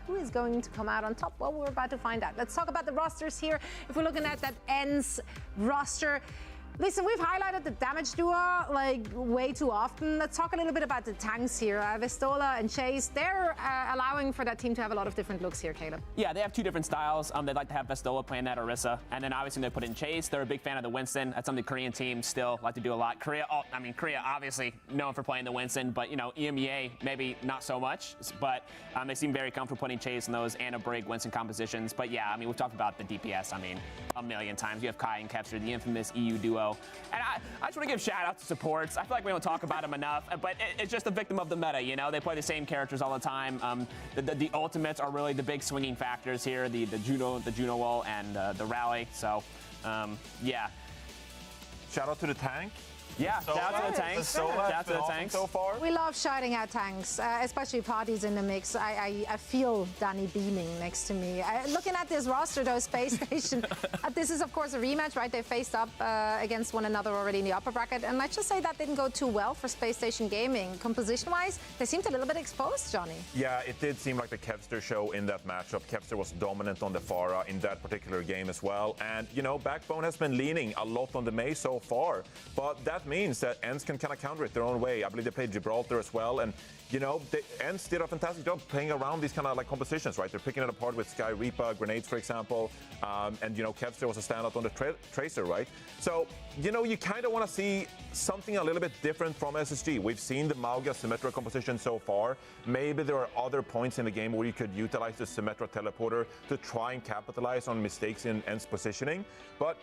who is going to come out on top? Well, we're about to find out. Let's talk about the rosters here. If we're looking at that ENCE roster, listen, we've highlighted the damage duo like way too often. Let's talk a little bit about the tanks here. Vestola and Chase, they're allowing for that team to have a lot of different looks here, Caleb. Yeah, they have two different styles. They'd like to have Vestola playing that Orisa, and then obviously they put in Chase. They're a big fan of the Winston. That's something the Korean teams still like to do a lot. Korea obviously known for playing the Winston, but EMEA maybe not so much. But they seem very comfortable putting Chase in those Anna Brig Winston compositions. But yeah, we've talked about the DPS. A million times. You have Kai and Kepster, the infamous EU duo. And I just want to give shout out to supports. I feel like we don't talk about them enough, but it's just a victim of the meta, They play the same characters all the time. The ultimates are really the big swinging factors here, the Juno wall, and the rally. So, yeah. Shout out to the tank. Yeah, shout out to the tanks. Shout out to the tanks. So far. We love shouting out tanks, especially parties in the mix. I feel Danny beaming next to me. Looking at this roster, though, Spacestation, this is, of course, a rematch, right? They faced up against one another already in the upper bracket. And let's just say that didn't go too well for Spacestation Gaming. Composition-wise, they seemed a little bit exposed, Johnny. Yeah, it did seem like the Kevster show in that matchup. Kevster was dominant on the Pharah in that particular game as well. And, Backbone has been leaning a lot on the Mei so far. But that means that ENCE can kind of counter it their own way. I believe they played Gibraltar as well, and the ENCE did a fantastic job playing around these kind of like compositions, right? They're picking it apart with Sky Reaper grenades, for example, and Kevster was a standout on the Tracer, right? So you kind of want to see something a little bit different from SSG. We've seen the Mauga Symmetra composition so far. Maybe there are other points in the game where you could utilize the Symmetra teleporter to try and capitalize on mistakes in ENCE positioning, but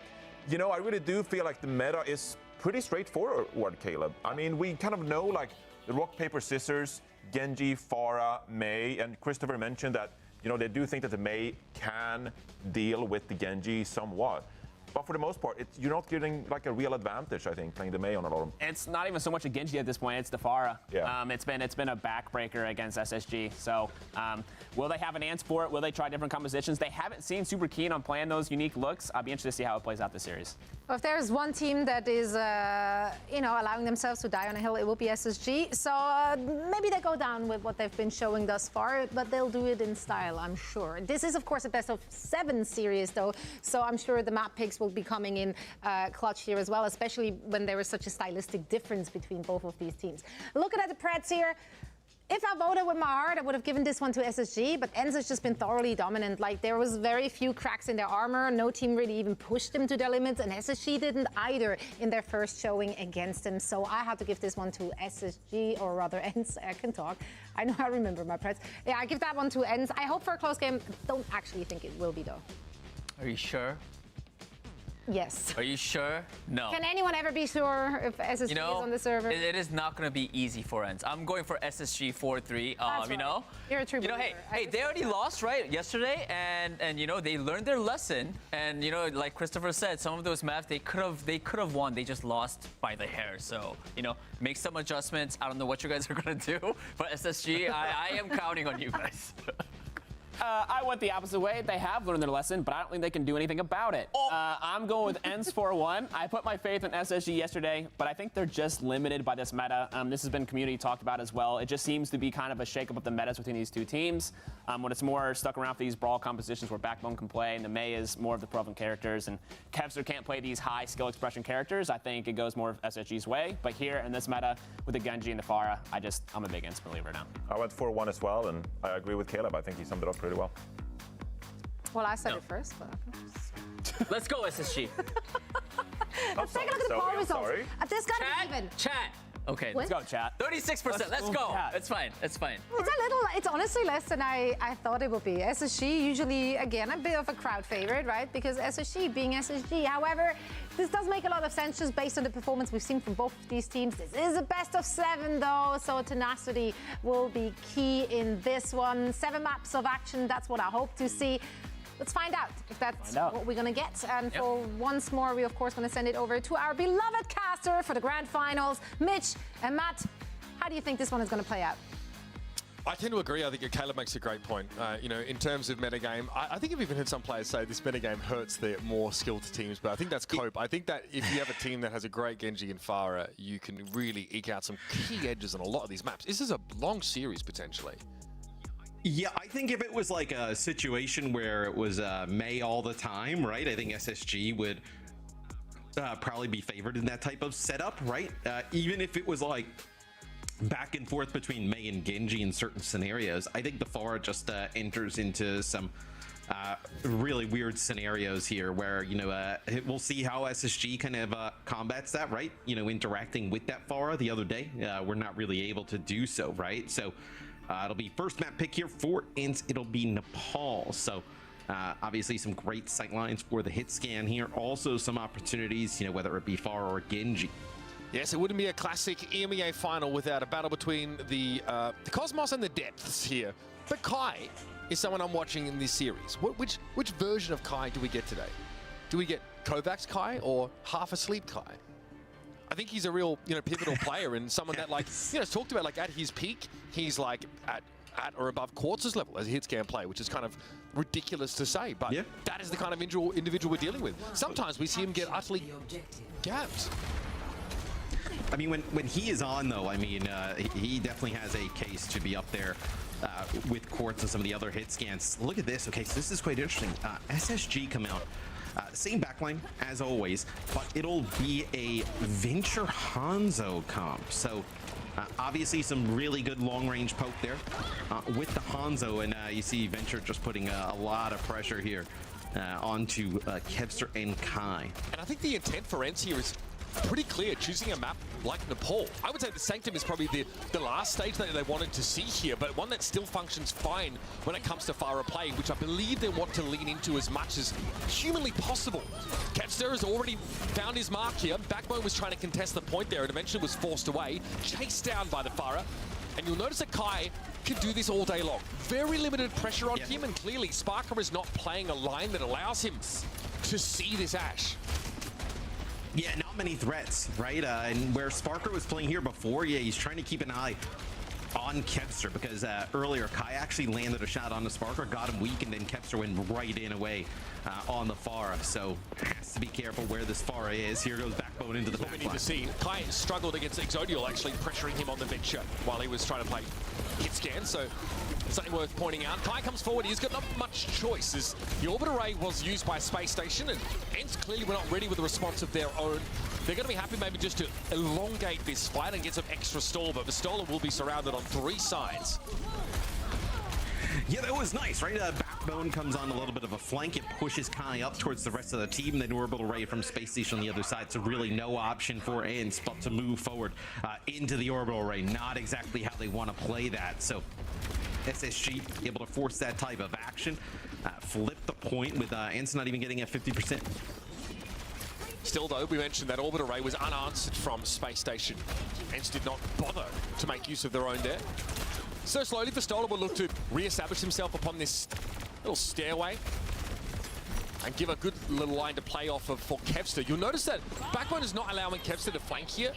I really do feel like the meta is pretty straightforward, Caleb. We kind of know like the rock, paper, scissors, Genji, Pharah, Mei, and Christopher mentioned that, they do think that the Mei can deal with the Genji somewhat. But for the most part, you're not getting like a real advantage, I think, playing the Mei on a lot of them. It's not even so much a Genji at this point, it's the Pharah. Yeah. It's been a backbreaker against SSG. So will they have an answer for it? Will they try different compositions? They haven't seemed super keen on playing those unique looks. I'll be interested to see how it plays out this series. Well, if there's one team that is, allowing themselves to die on a hill, it will be SSG. So maybe they go down with what they've been showing thus far, but they'll do it in style, I'm sure. This is, of course, a best-of-7 series, though, so I'm sure the map picks will be coming in clutch here as well, especially when there is such a stylistic difference between both of these teams. Looking at the Preds here, if I voted with my heart, I would have given this one to SSG, but ENCE has just been thoroughly dominant. Like, there was very few cracks in their armor. No team really even pushed them to their limits, and SSG didn't either in their first showing against them. So I have to give this one to SSG, or rather ENCE. I can talk. I know I remember my Preds. Yeah, I give that one to ENCE. I hope for a close game. Don't actually think it will be, though. Are you sure? Yes. Are you sure? No. Can anyone ever be sure if SSG is on the server? It is not going to be easy for ENCE. I'm going for SSG 4-3. Right. You're a true believer. Hey, they already lost, right, yesterday, and they learned their lesson. And like Christopher said, some of those maps they could have won. They just lost by the hair. So make some adjustments. I don't know what you guys are going to do, but SSG, I am counting on you guys. I went the opposite way. They have learned their lesson, but I don't think they can do anything about it. I'm going with ENCE 4-1. I put my faith in SSG yesterday, but I think they're just limited by this meta. This has been community talked about as well. It just seems to be kind of a shakeup of the metas between these two teams. When it's more stuck around for these brawl compositions where Backbone can play and the Mei is more of the proven characters and Kevster can't play these high skill expression characters, I think it goes more of SSG's way. But here in this meta with the Genji and the Pharah, I'm a big ENCE believer now. I went 4-1 as well, and I agree with Caleb. I think he summed it up pretty well. Well, I said it first, but Let's go, SSG. Let's take a look at the poll results. This got to be even. Chat. Okay, let's go, chat. 36%. Let's go. Chat. It's fine. It's fine. It's honestly less than I thought it would be. SSG usually, again, a bit of a crowd favorite, right? Because SSG being SSG. However, this does make a lot of sense just based on the performance we've seen from both of these teams. This is a best-of-7, though, so tenacity will be key in this one. 7 maps of action, that's what I hope to see. Let's find out if that's what we're going to get. And for once more, we're, of course, going to send it over to our beloved caster for the grand finals, Mitch and Matt. How do you think this one is going to play out? I tend to agree. I think Caleb makes a great point. In terms of metagame, I think I've even heard some players say this metagame hurts the more skilled teams, but I think that's cope. I think that if you have a team that has a great Genji and Pharah, you can really eke out some key edges on a lot of these maps. This is a long series, potentially. Yeah, I think if it was like a situation where it was May all the time, right? I think SSG would probably be favored in that type of setup, right? Even if it was like back and forth between May and Genji in certain scenarios, I think the Pharah just enters into some really weird scenarios here where, you know, we'll see how SSG kind of combats that, right? You know, interacting with that Pharah the other day, we're not really able to do so, right? So it'll be first map pick here for ENCE. It'll be Nepal. So obviously some great sight lines for the hit scan here. Also some opportunities, you know, whether it be Pharah or Genji. Yes, it wouldn't be a classic EMEA final without a battle between the Cosmos and the Depths here. But Kai is someone I'm watching in this series. Which version of Kai do we get today? Do we get Kovacs Kai or half asleep Kai? I think he's a real, you know, pivotal player and someone that, like, you know, it's talked about, like, at his peak, he's like at or above Quartz's level as a hit scan player, which is kind of ridiculous to say, but that is the kind of individual we're dealing with. Sometimes we see him get utterly gapped. I mean, when he is on, though, I mean, he definitely has a case to be up there with Quartz and some of the other hit scans. Look at this. Okay, so this is quite interesting. SSG come out. Same backline as always, but it'll be a Venture Hanzo comp. So obviously some really good long-range poke there with the Hanzo, and you see Venture just putting a lot of pressure here onto Kevster and Kai. And I think the intent for ENCE here is pretty clear, choosing a map like Nepal. I would say the Sanctum is probably the last stage that they wanted to see here, but one that still functions fine when it comes to Pharah play, which I believe they want to lean into as much as humanly possible. Kevster has already found his mark here. Backbone was trying to contest the point there and eventually was forced away, chased down by the Pharah. And you'll notice that Kai can do this all day long. Very limited pressure on him, and clearly Sparker is not playing a line that allows him to see this Ashe. Yeah, not many threats, right? And where Sparker was playing here before, yeah, he's trying to keep an eye on Kevster because earlier Kai actually landed a shot on the Sparker, got him weak, and then Kevster went right in away on the Pharah. So has to be careful where this Pharah is. Here goes Backbone into the backline. What we need to see, Kai struggled against Exodial, actually pressuring him on the Venture while he was trying to play hit scan. So something worth pointing out. Kai comes forward. He's got not much choice as the orbit array was used by Spacestation, and ENCE clearly were not ready with a response of their own. They're going to be happy maybe just to elongate this fight and get some extra stall, but Vistola will be surrounded on 3 sides. Yeah, that was nice, right? Backbone comes on a little bit of a flank. It pushes Kai up towards the rest of the team. Then orbital ray from Space Station on the other side. So really no option for ENCE but to move forward into the orbital ray. Not exactly how they want to play that. So SSG able to force that type of action. Flip the point with ENCE not even getting at 50%. Still, though, we mentioned that orbit array was unanswered from Space Station. ENCE did not bother to make use of their own there. So slowly, Vistola will look to re-establish himself upon this little stairway and give a good little line to play off of for Kevster. You'll notice that Backbone is not allowing Kevster to flank here.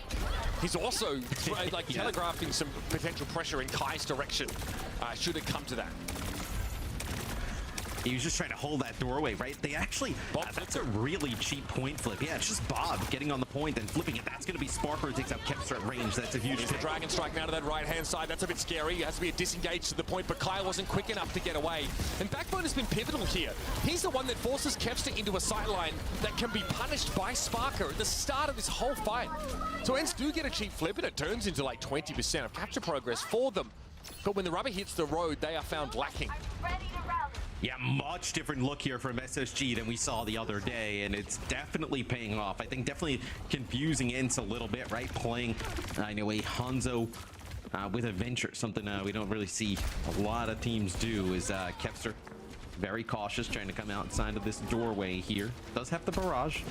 He's also like telegraphing some potential pressure in Kai's direction should it come to that. He was just trying to hold that doorway, right? They actually, that's a really cheap point flip. Yeah, it's just Bob getting on the point and flipping it. That's going to be Sparker who takes out Kevster at range. That's a huge hit. Dragon Strike now to that right-hand side. That's a bit scary. It has to be a disengage to the point, but Kyle wasn't quick enough to get away. And Backbone has been pivotal here. He's the one that forces Kevster into a sightline that can be punished by Sparker at the start of this whole fight. So ENCE do get a cheap flip, and it turns into like 20% of capture progress for them. But when the rubber hits the road, they are found lacking. Yeah, much different look here from SSG than we saw the other day, and it's definitely paying off. I think definitely confusing ENCE a little bit, right? Playing, I know, a Hanzo with a Venture, something we don't really see a lot of teams do, is Kevster very cautious, trying to come outside of this doorway here. Does have the barrage.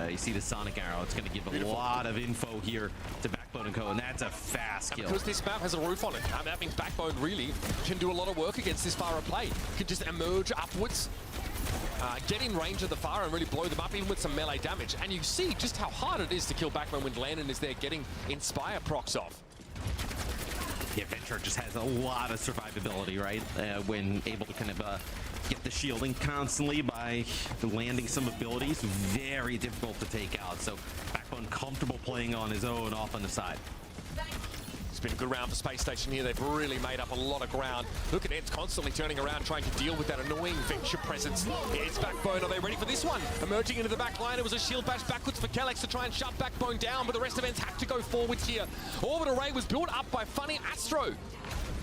You see the Sonic Arrow. It's going to give a lot of info here to Backbone and Co. And that's a fast kill. Because this map has a roof on it, that means Backbone really can do a lot of work against this Pharah play. Can just emerge upwards, get in range of the Pharah and really blow them up, even with some melee damage. And you see just how hard it is to kill Backbone when Landon is there getting Inspire procs off. Yeah, Venture just has a lot of survivability, right? When able to kind of get the shielding constantly by landing some abilities. Very difficult to take out. So Backbone comfortable playing on his own off on the side. It's been a good round for Space Station here. They've really made up a lot of ground. Look at ENCE constantly turning around, trying to deal with that annoying Venture presence. It's Backbone. Are they ready for this one? Emerging into the back line, it was a shield bash backwards for Kellex to try and shut Backbone down, but the rest of ENCE had to go forward here. Orbital Ray was built up by Funny Astro.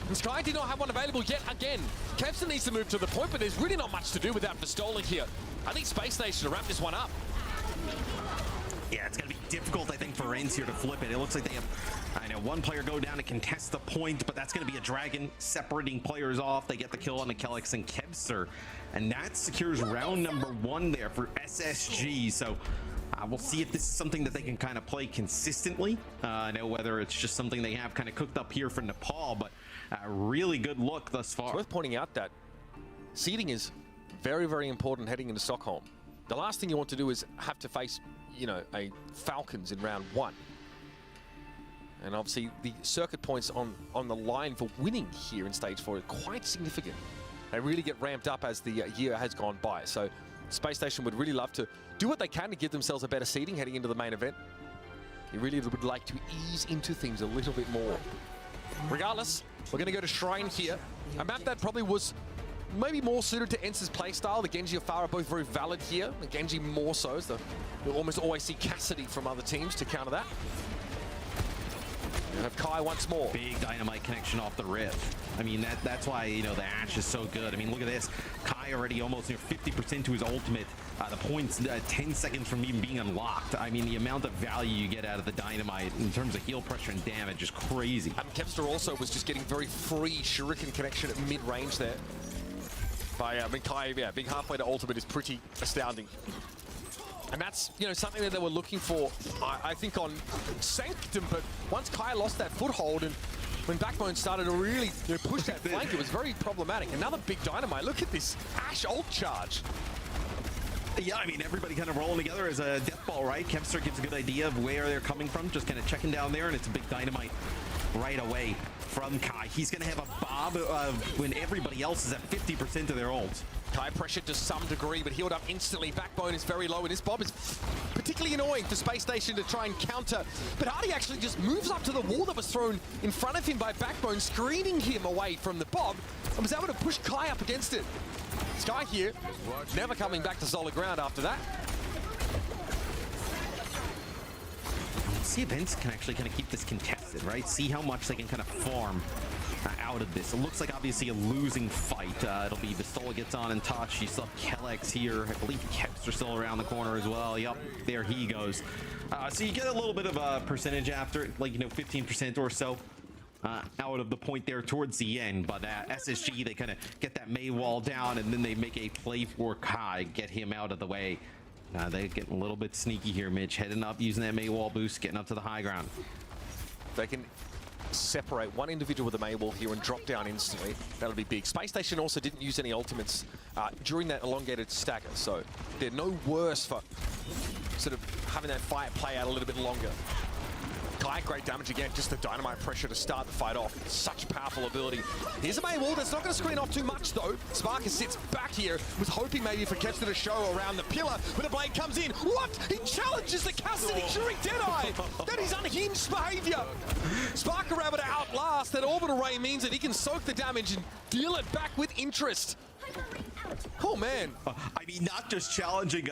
And Sky did not have one available yet again. Kevster needs to move to the point, but there's really not much to do without Vistola here. I think Space Station to wrap this one up. Yeah, it's going to be difficult, I think, for ENCE here to flip it. It looks like they have, I know, one player go down to contest the point, but that's going to be a Dragon separating players off. They get the kill on the Kellex and Kevster, and that secures round number 1 there for SSG. So we'll see if this is something that they can kind of play consistently. I know whether it's just something they have kind of cooked up here for Nepal, but really good look thus far. It's worth pointing out that seeding is very, very important heading into Stockholm. The last thing you want to do is have to face, you know, a Falcons in round 1. And obviously the circuit points on the line for winning here in stage 4 are quite significant. They really get ramped up as the year has gone by. So Space Station would really love to do what they can to give themselves a better seeding heading into the main event. They really would like to ease into things a little bit more. Regardless, we're going to go to Shrine here. A map that probably was maybe more suited to ENCE's playstyle. The Genji of Pharah are both very valid here. The Genji more so, as you'll almost always see Cassidy from other teams to counter that. You have Kai once more. Big dynamite connection off the rip. I mean, that's why, you know, the Ashe is so good. I mean, look at this. Kai already almost near 50% to his ultimate. The points 10 seconds from even being unlocked. I mean, the amount of value you get out of the dynamite in terms of heal pressure and damage is crazy. Kevster also was just getting very free shuriken connection at mid-range there. By Kai, yeah, being halfway to ultimate is pretty astounding. And that's, you know, something that they were looking for, I think, on Sanctum. But once Kai lost that foothold and when Backbone started to really, you know, push that flank, it was very problematic. Another big dynamite. Look at this Ashe ult charge. Yeah, I mean, everybody kind of rolling together as a death ball, right? Kevster gives a good idea of where they're coming from, just kind of checking down there, and it's a big dynamite right away from Kai. He's going to have a bob when everybody else is at 50% of their ult. Kai pressured to some degree, but healed up instantly. Backbone is very low, and this bob is particularly annoying for Space Station to try and counter. But Hardy actually just moves up to the wall that was thrown in front of him by Backbone, screening him away from the bob, and was able to push Kai up against it. Sky here, never coming back to solid ground after that. Let's see if ENCE can actually kind of keep this contested, right? See how much they can kind of farm out of this. It looks like obviously a losing fight. It'll be Vistola gets on and touch. You still have Kellex here. I believe Kevster still around the corner as well. Yep, there he goes. So you get a little bit of a percentage after, like, you know, 15% or so. Out of the point there towards the end, but SSG, they kind of get that May wall down, and then they make a play for Kai, get him out of the way. They're getting a little bit sneaky here, Mitch, heading up, using that May wall boost, getting up to the high ground. They can separate one individual with the May wall here and drop down instantly. That'll be big. Space Station also didn't use any ultimates during that elongated stagger, so they're no worse for sort of having that fight play out a little bit longer. Kai, great damage again, just the dynamite pressure to start the fight off. Such a powerful ability. Here's a May wall that's not going to screen off too much though. Sparker sits back here, was hoping maybe for Kevster to show around the pillar, but the blade comes in. What? He challenges the Cassidy during Deadeye! That is unhinged behavior! Sparker able to outlast that orbital ray means that he can soak the damage and deal it back with interest. Oh man! I mean, not just challenging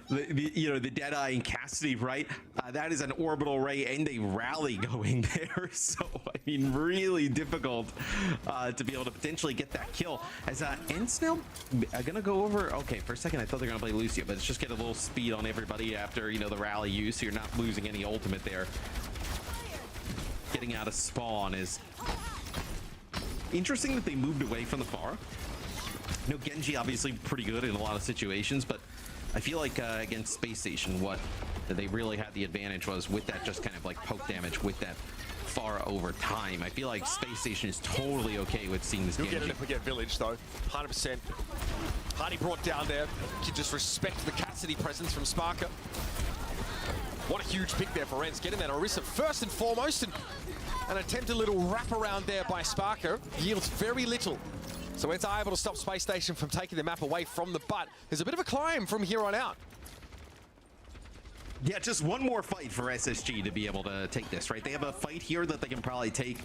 the Deadeye and Cassidy, right? That is an orbital ray and a rally going there. So I mean, really difficult to be able to potentially get that kill. As ENCE now gonna go over. Okay, for a second I thought they're gonna play Lucio, but it's just get a little speed on everybody after, you know, the rally use, so you're not losing any ultimate there. Getting out of spawn is interesting that they moved away from the Pharah. You know, Genji obviously pretty good in a lot of situations, but I feel like against Space Station, what they really had the advantage was with that just kind of like poke damage with that Pharah over time. I feel like Space Station is totally okay with seeing this Genji. You'll get it if we get Village though, 100%. Hardy brought down there. You just respect the Cassidy presence from Sparker. What a huge pick there for ENCE, getting that Orisa first and foremost, and an attempted little wraparound there by Sparker yields very little. So ENCE are able to stop Space Station from taking the map away from the butt. There's a bit of a climb from here on out. Yeah, just one more fight for SSG to be able to take this, right? They have a fight here that they can probably take,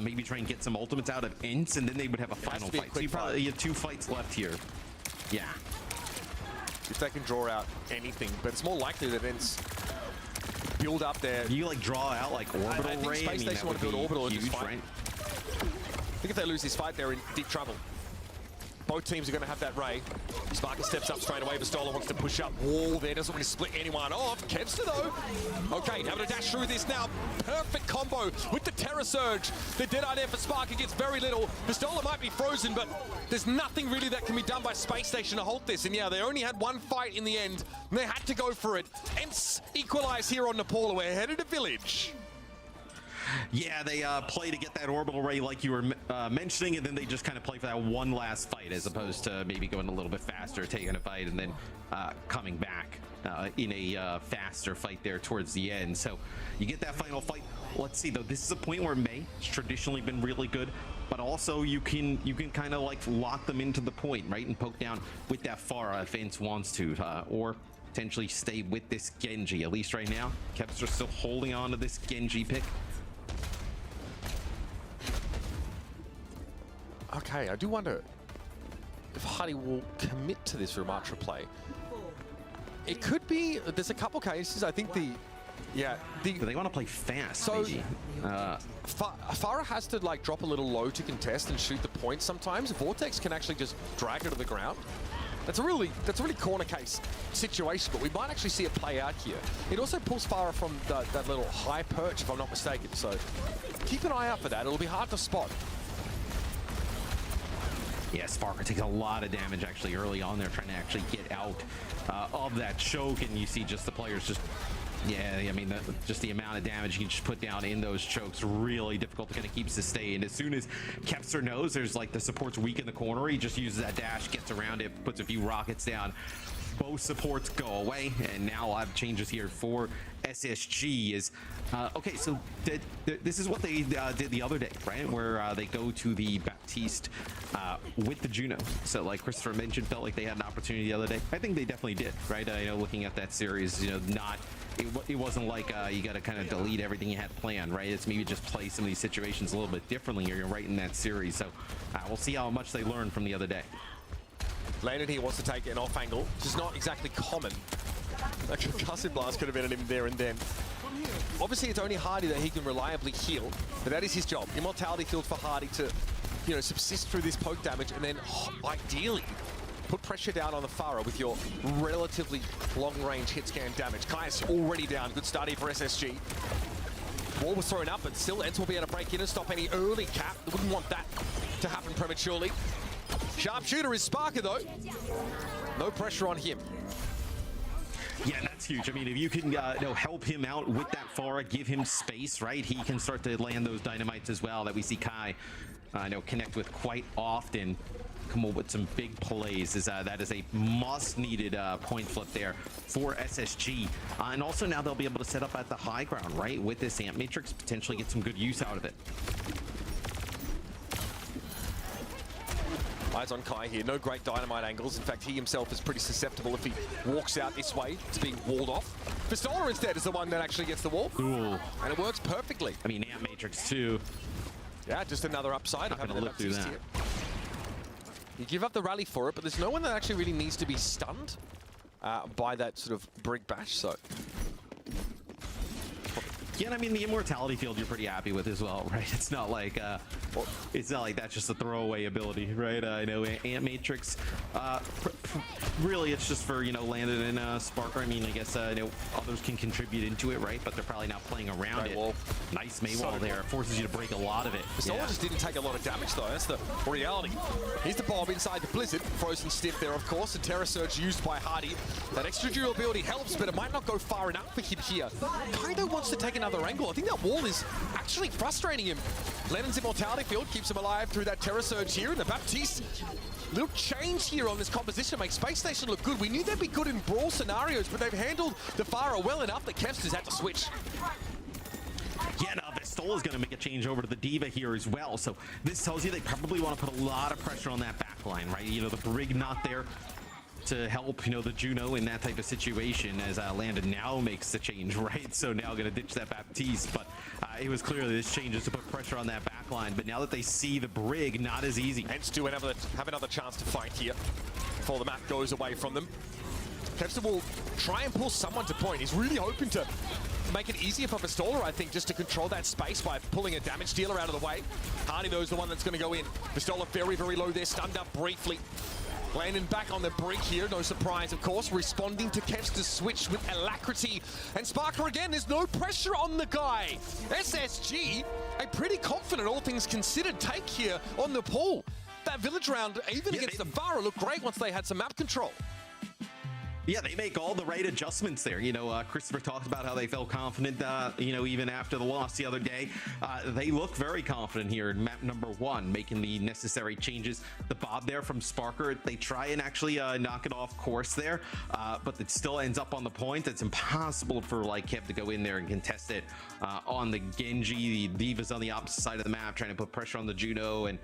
maybe try and get some ultimates out of ENCE, and then they would have a final fight. So you probably have 2 fights left here. Yeah. If they can draw out anything, but it's more likely that ENCE build up there. You like draw out like orbital I think ray. Spacestation want to build orbital and just fight. Right? I think if they lose this fight, they're in deep trouble. Both teams are going to have that ray. Sparker steps up straight away. Vistola wants to push up. Wall there. Doesn't want to split anyone off. Kevster, though. Okay, having to dash through this now. Perfect combo with the Terror Surge. The Deadeye there for Sparker gets very little. Vistola might be frozen, but there's nothing really that can be done by Spacestation to halt this. And yeah, they only had one fight in the end. And they had to go for it. ENCE equalize here on Nepal. We're headed to Village. Yeah, they play to get that orbital ray like you were mentioning, and then they just kind of play for that one last fight as opposed to maybe going a little bit faster, taking a fight, and then coming back in a faster fight there towards the end. So you get that final fight. Let's see, though. This is a point where May has traditionally been really good, but also you can kind of like lock them into the point, right, and poke down with that Pharah if ENCE wants to, or potentially stay with this Genji. At least right now, Kevster still holding on to this Genji pick. Okay, I do wonder if Hardy will commit to this Ramatra play. It could be, there's a couple cases, I think they want to play fast, so maybe. Pharah has to like drop a little low to contest and shoot the point sometimes. Vortex can actually just drag her to the ground. That's a really corner case situation, but we might actually see it play out here. It also pulls Pharah from that little high perch, if I'm not mistaken, so keep an eye out for that. It'll be hard to spot. Yeah, Sparker takes a lot of damage actually early on there, trying to actually get out of that choke, and you see just the players just, yeah, I mean, just the amount of damage you can just put down in those chokes, really difficult to kind of keep sustained. As soon as Kevster knows there's like the support's weak in the corner, he just uses that dash, gets around it, puts a few rockets down. Both supports go away, and now I've changes here for SSG is okay. So this is what they did the other day, right? Where they go to the Baptiste with the Juno. So like Christopher mentioned, felt like they had an opportunity the other day. I think they definitely did, right? You know, looking at that series, you know, it wasn't like you got to kind of delete everything you had planned, right? It's maybe just play some of these situations a little bit differently. You're right in that series, so we'll see how much they learn from the other day. Landon here wants to take an off angle, which is not exactly common. A concussive blast could have been at him there and then. Obviously, it's only Hardy that he can reliably heal, but that is his job. Immortality field for Hardy to, you know, subsist through this poke damage and then ideally put pressure down on the Pharah with your relatively long-range hit scan damage. Kai's already down. Good start here for SSG. Wall was thrown up, but still ENCE will be able to break in and stop any early cap. Wouldn't want that to happen prematurely. Sharpshooter is Sparker, though. No pressure on him. Yeah, that's huge. I mean, if you can help him out with that Pharah, give him space, right? He can start to land those dynamites as well that we see Kai connect with quite often. Come up with some big plays. That is a must-needed point flip there for SSG. And also now they'll be able to set up at the high ground, right? With this Amp Matrix, potentially get some good use out of it. Eyes on Kai here. No great dynamite angles. In fact, he himself is pretty susceptible if he walks out this way to being walled off. Vistola instead is the one that actually gets the wall. Ooh. And it works perfectly. I mean, Amp Matrix too. Yeah, just another upside of having a look through that. Here. You give up the rally for it, but there's no one that actually really needs to be stunned by that sort of Brig Bash, so... Yeah, and I mean, the immortality field you're pretty happy with as well, right? It's not like that's just a throwaway ability, right? I know Amp Matrix, really it's just for, Landon and Sparker. I mean, I guess, others can contribute into it, right? But they're probably not playing around it. Wall. Nice May wall there. Forces you to break a lot of it. Vistola just didn't take a lot of damage, though. That's the reality. Here's the bomb inside the Blizzard. Frozen stiff there, of course. The Terror Surge used by Hardy. That extra durability helps, but it might not go far enough for him here. Kaido wants to take another angle. I think that wall is actually frustrating him. Lennon's immortality field keeps him alive through that Terror Surge here, and the Baptiste, little change here on this composition makes Spacestation look good. We knew they'd be good in brawl scenarios, but they've handled the Pharah well enough that Kevster's had to switch. Yeah, now Vistola's going to make a change over to the Diva here as well. So this tells you they probably want to put a lot of pressure on that back line, right? The Brig not there to help, the Juno in that type of situation as Landon now makes the change, right? So now going to ditch that Baptiste, but it was clear that this change is to put pressure on that back line, but now that they see the Brig, not as easy. ENCE do have another chance to fight here before the map goes away from them. Kevster will try and pull someone to point. He's really hoping to make it easier for Pistola, I think, just to control that space by pulling a damage dealer out of the way. Hardy, though, is the one that's going to go in. Pistola very, very low there, stunned up briefly. Landon back on the Brig here, no surprise, of course, responding to Kevster's switch with alacrity. And Sparker again, there's no pressure on the guy. SSG, a pretty confident, all things considered, take here on the pool. That village round, even against the Vara, looked great once they had some map control. Yeah, they make all the right adjustments there. Christopher talked about how they felt confident, even after the loss the other day. They look very confident here in map number 1, making the necessary changes. The bob there from Sparker, they try and actually knock it off course there, but it still ends up on the point. It's impossible for Kev to go in there and contest it on the Genji. The D.Va's on the opposite side of the map, trying to put pressure on the Juno, and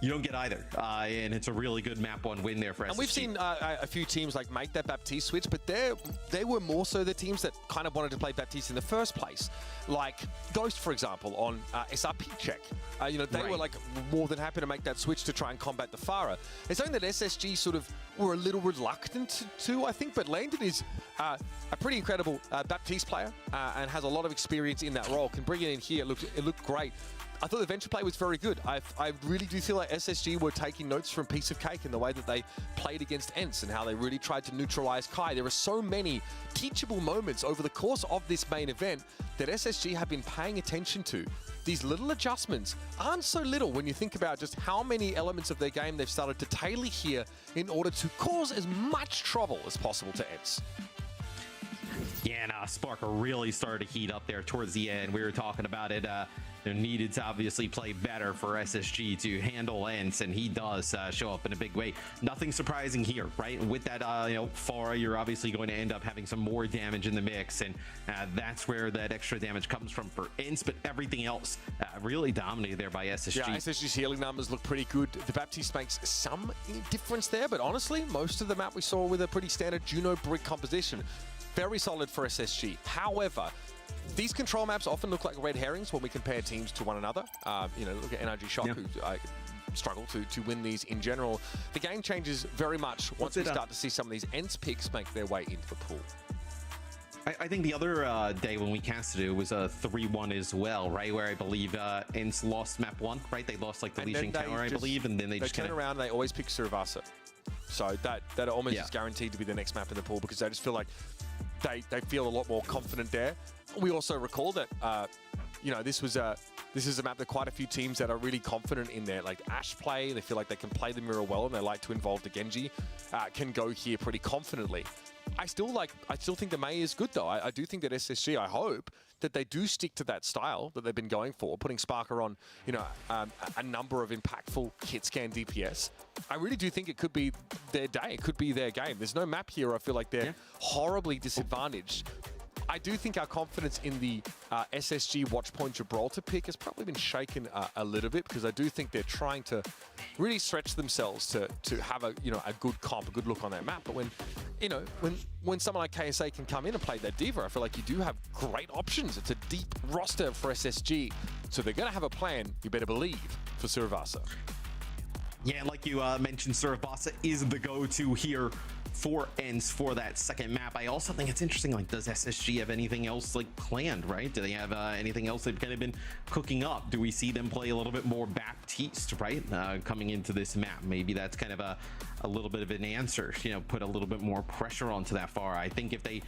you don't get either, and it's a really good map 1 win there for SSG. And we've seen a few teams make that Baptiste switch, but they were more so the teams that kind of wanted to play Baptiste in the first place. Like Ghost, for example, on SRP check. They were more than happy to make that switch to try and combat the Pharah. It's something that SSG sort of were a little reluctant to, I think, but Landon is a pretty incredible Baptiste player and has a lot of experience in that role. Can bring it in here. It looked great. I thought the venture play was very good. I really do feel like SSG were taking notes from Piece of Cake in the way that they played against ENCE and how they really tried to neutralize Kai. There are so many teachable moments over the course of this main event that SSG have been paying attention to. These little adjustments aren't so little when you think about just how many elements of their game they've started to tailor here in order to cause as much trouble as possible to ENCE. Yeah, and Sparker really started to heat up there towards the end. We were talking about it. Needed to obviously play better for SSG to handle ENCE, and he does show up in a big way. Nothing surprising here, right? With that, Pharah, you're obviously going to end up having some more damage in the mix, and that's where that extra damage comes from for ENCE, but everything else really dominated there by SSG. Yeah, SSG's healing numbers look pretty good. The Baptiste makes some difference there, but honestly, most of the map we saw with a pretty standard Juno Brig composition. Very solid for SSG. However, these control maps often look like red herrings when we compare teams to one another. Look at NRG Shock, who struggle to win these in general. The game changes very much once we start to see some of these ENCE picks make their way into the pool. I think the other day when we casted it was a 3-1 as well, right? Where I believe ENCE lost map 1, right? They lost the Legion Tower, I believe, and then they just turn around and they always pick Suravasa. So that almost is guaranteed to be the next map in the pool because they just feel like they feel a lot more confident there. We also recall that this is a map that quite a few teams that are really confident in their Ashe play. They feel like they can play the mirror well and they like to involve the Genji. Can go here pretty confidently. I still think the Mei is good though. I do think that SSG, I hope that they do stick to that style that they've been going for, putting Sparker on, a number of impactful hit scan DPS. I really do think it could be their day. It could be their game. There's no map here. I feel like they're horribly disadvantaged. I do think our confidence in the SSG Watchpoint Gibraltar pick has probably been shaken a little bit because I do think they're trying to really stretch themselves to have a good comp, a good look on that map. But when someone like KSA can come in and play that D.Va, I feel like you do have great options. It's a deep roster for SSG, so they're going to have a plan, you better believe, for Suravasa. Yeah, and like you mentioned, Suravasa is the go-to here for ENCE for that second map. I also think it's interesting, does SSG have anything else planned, right? Do they have anything else they've kind of been cooking up? Do we see them play a little bit more Baptiste, right? Coming into this map, maybe that's kind of a little bit of an answer, put a little bit more pressure onto that far. I think if they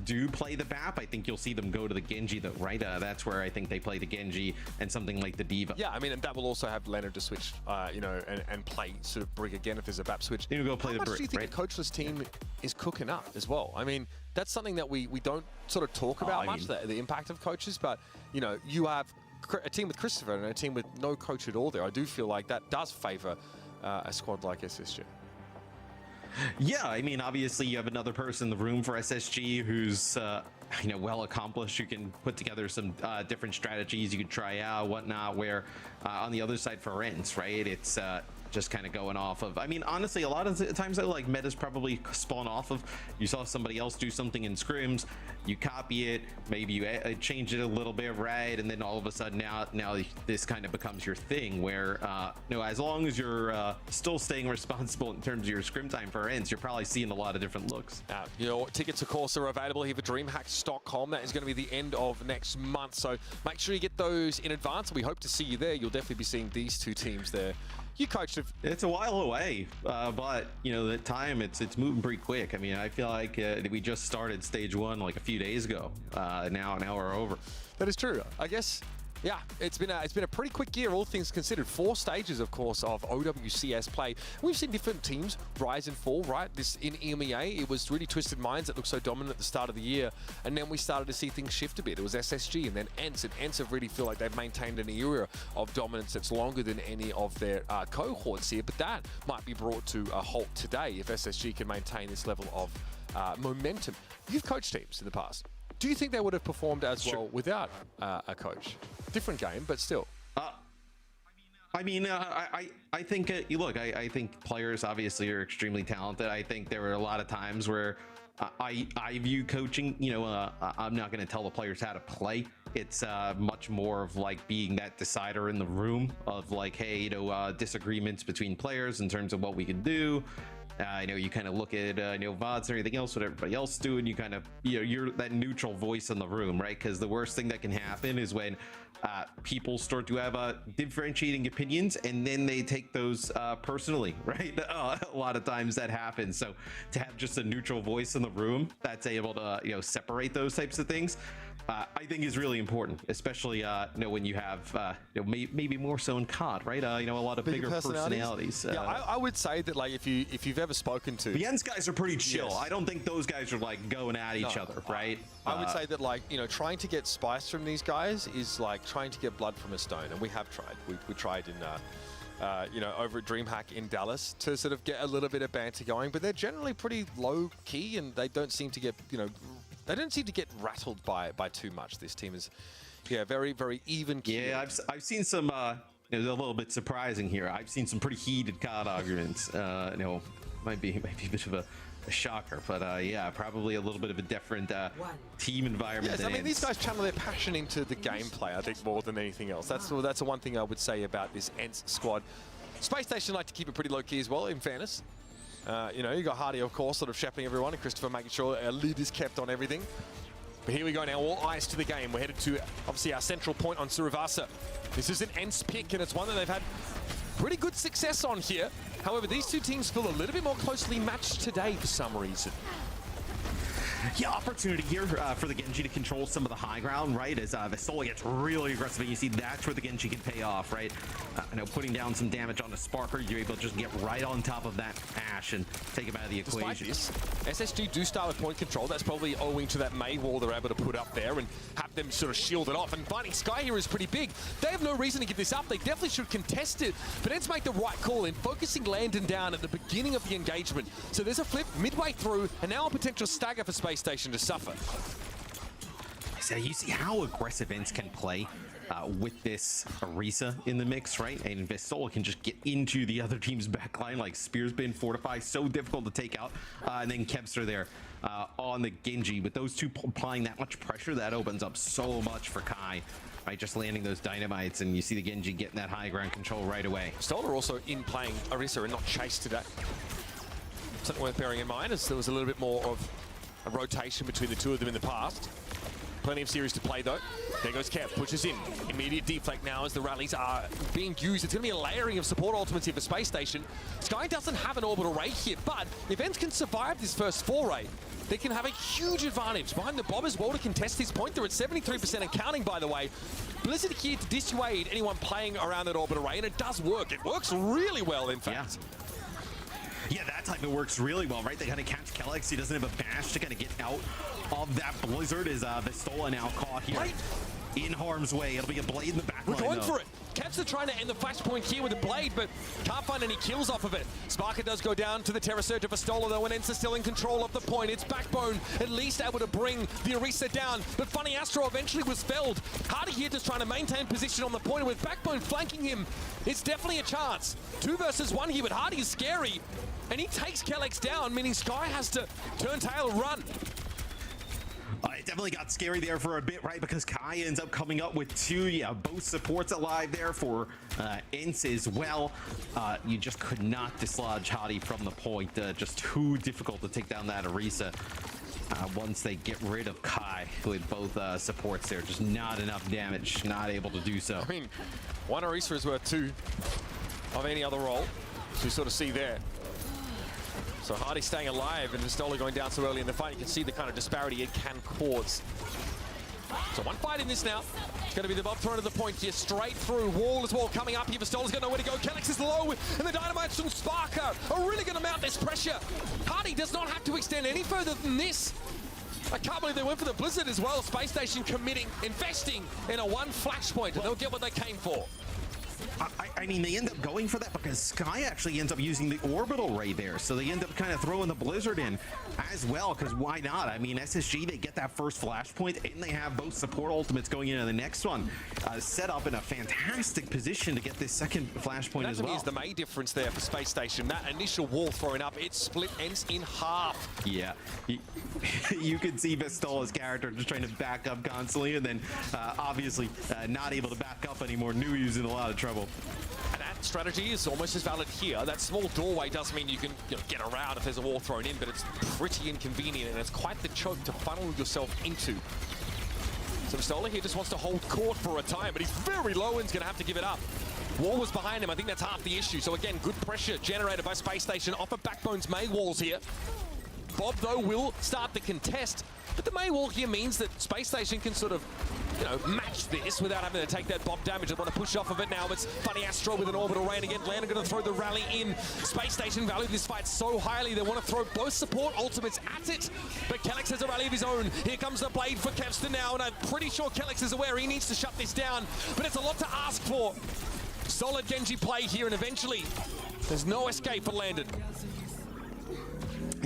do play the BAP, I think you'll see them go to the Genji though, right? That's where I think they play the Genji and something like the D.Va. Yeah, I mean, and that will also have Leonard to switch, and play sort of Brig again if there's a BAP switch. You go play How the much Brig, do you think right? the coachless team is cooking up as well? I mean, that's something that we don't sort of talk about much, the impact of coaches, but, you have a team with Christopher and a team with no coach at all there. I do feel like that does favor a squad like SSG. Yeah, I mean, obviously you have another person in the room for SSG who's, well accomplished. You can put together some different strategies you could try out, whatnot, where on the other side for ENCE, right, it's just kind of going off of. I mean, honestly, a lot of the times though, like metas probably spawn off of. You saw somebody else do something in scrims, you copy it, maybe you change it a little bit, right? And then all of a sudden now this kind of becomes your thing, where you know, as long as you're still staying responsible in terms of your scrim time for ENCE, you're probably seeing a lot of different looks. You know, tickets of course are available here for DreamHack Stockholm. That is going to be the end of next month, so make sure you get those in advance. We hope to see you there. You'll definitely be seeing these two teams there. You coached it. It's a while away, but you know, the time it's moving pretty quick. I mean, I feel like we just started stage 1 like a few days ago. Now we're over. That is true. I guess. Yeah, it's been a pretty quick year, all things considered. 4 stages, of course, of OWCS play. We've seen different teams rise and fall, right? This in EMEA, it was really Twisted Minds that looked so dominant at the start of the year, and then we started to see things shift a bit. It was SSG and then ENCE, and ENCE have really feel like they've maintained an era of dominance that's longer than any of their cohorts here, but that might be brought to a halt today if SSG can maintain this level of momentum. You've coached teams in the past. Do you think they would have performed as well without a coach? Different game, but still. I mean, I think, look, I think players obviously are extremely talented. I think there were a lot of times where I view coaching, you know, I'm not going to tell the players how to play. It's much more of like being that decider in the room of like, hey, you know, disagreements between players in terms of what we can do. You know, you kind of look at you know, VODs and everything else, what everybody else do, and you kind of, you know, you're that neutral voice in the room, right? Because the worst thing that can happen is when people start to have differentiating opinions, and then they take those personally, right? A lot of times that happens. So to have just a neutral voice in the room that's able to, you know, separate those types of things, I think is really important, especially you know, when you have you know, maybe more so in COD, right? You know, a lot of bigger personalities. Yeah, I would say that like if you've ever spoken to the ENCE guys are pretty chill. Yes. I don't think those guys are like going at each other, right? I would say that, like, you know, trying to get spice from these guys is like trying to get blood from a stone, and we have tried. We tried in you know, over at DreamHack in Dallas to sort of get a little bit of banter going, but they're generally pretty low key, and they don't seem to get, you know, they don't seem to get rattled by too much. This team is, yeah, very, very even key. Yeah, I've seen some, you know, a little bit surprising here. I've seen some pretty heated COD arguments. You know, might be a bit of a shocker, but yeah, probably a little bit of a different team environment. Yes, I mean, these guys channel their passion into the gameplay, I think, more than anything else. That's the one thing I would say about this ENCE squad. Spacestation like to keep it pretty low key as well, in fairness. You know, you got Hardy, of course, sort of shepherding everyone, and Christopher making sure our lid is kept on everything. But here we go now, all eyes to the game. We're headed to, obviously, our central point on Suravasa. This is an ENCE pick, and it's one that they've had pretty good success on here. However, these two teams feel a little bit more closely matched today for some reason. Yeah, opportunity here for the Genji to control some of the high ground, right? As Vestola gets really aggressive, and you see that's where the Genji can pay off, right? You know, putting down some damage on the Sparker, you're able to just get right on top of that Ash and take him out of the equation. Despite this, SSG do start with point control. That's probably owing to that May wall they're able to put up there and have them sort of shield it off. And finding Sky here is pretty big. They have no reason to give this up. They definitely should contest it. But ENCE make the right call in focusing Landon down at the beginning of the engagement. So there's a flip midway through, and now a potential stagger for Spacestation to suffer. So you see how aggressive ENCE can play with this Orisa in the mix, right? And Vestola can just get into the other team's backline, like Spear's been fortified, so difficult to take out. And then Kevster there on the Genji. With those two applying that much pressure, that opens up so much for Kai. Right, just landing those dynamites, and you see the Genji getting that high ground control right away. Stoller also in playing Orisa and not Chase today. Something worth bearing in mind, as there was a little bit more of a rotation between the two of them in the past. Plenty of series to play though. There goes Kev, pushes in. Immediate deflect now as the rallies are being used. It's going to be a layering of support ultimates here for Spacestation. Sky doesn't have an orbital ray here, but if ENCE can survive this first foray, they can have a huge advantage behind the bomb as well to contest this point. They're at 73% and counting, by the way. Blizzard here to dissuade anyone playing around that orbital ray, and it does work. It works really well, in fact. Yeah, that type of works really well, right? They kind of catch Kellex. He doesn't have a bash to kind of get out of that blizzard. Is Vestola now caught here in harm's way. It'll be a blade in the back line, We're going for it. Kev Kevster trying to end the flashpoint here with a blade, but can't find any kills off of it. Sparker does go down to the Terra Surge of Vistola, though, and ENCE still in control of the point. It's Backbone at least able to bring the Orisa down, but Funny Astro eventually was felled. Hardy here just trying to maintain position on the point, and with Backbone flanking him, it's definitely a chance. 2 versus 1 here, but Hardy is scary, and he takes Kellex down, meaning Sky has to turn tail and run. It definitely got scary there for a bit, right? Because Kai ends up coming up with 2, both supports alive there for ENCE as well. You just could not dislodge Hadi from the point. Just too difficult to take down that Orisa. Once they get rid of Kai with both supports there, just not enough damage, not able to do so. I mean, 1 Orisa is worth 2 of any other role, so you sort of see there. So Hardy staying alive and Vistola going down so early in the fight. You can see the kind of disparity it can cause. So 1 fight in this now. It's going to be the bomb thrown to the point here, straight through. Wall as well coming up here. Vistola's got nowhere to go. Kellex is low, and the Dynamites from Sparker are really going to mount this pressure. Hardy does not have to extend any further than this. I can't believe they went for the Blizzard as well. Spacestation committing, investing in a 1 flashpoint, and they'll get what they came for. I mean, they end up going for that because Sky actually ends up using the orbital ray there. So they end up kind of throwing the Blizzard in as well, because why not? I mean, SSG, they get that first flashpoint, and they have both support ultimates going into the next one. Set up in a fantastic position to get this second flashpoint as well. That is the main difference there for Space Station. That initial wall thrown up, it split ENCE in half. Yeah. You could see Vistola's character just trying to back up constantly, and then obviously not able to back up anymore. Knew he was in a lot of trouble. And that strategy is almost as valid here. That small doorway does mean you can get around if there's a wall thrown in, but it's pretty inconvenient, and it's quite the choke to funnel yourself into. So Vistola here just wants to hold court for a time, but he's very low and he's going to have to give it up. Wall was behind him. I think that's half the issue. So again, good pressure generated by Space Station off of Backbone's May walls here. Bob, though, will start the contest, but the May wall here means that Space Station can sort of, match this without having to take that Bob damage. They want to push off of it now. It's Funny Astro with an orbital rain again. Landon going to throw the rally in. Space Station value this fight so highly. They want to throw both support ultimates at it, but Kellex has a rally of his own. Here comes the blade for Kevster now, and I'm pretty sure Kellex is aware he needs to shut this down, but it's a lot to ask for. Solid Genji play here, and eventually there's no escape for Landon.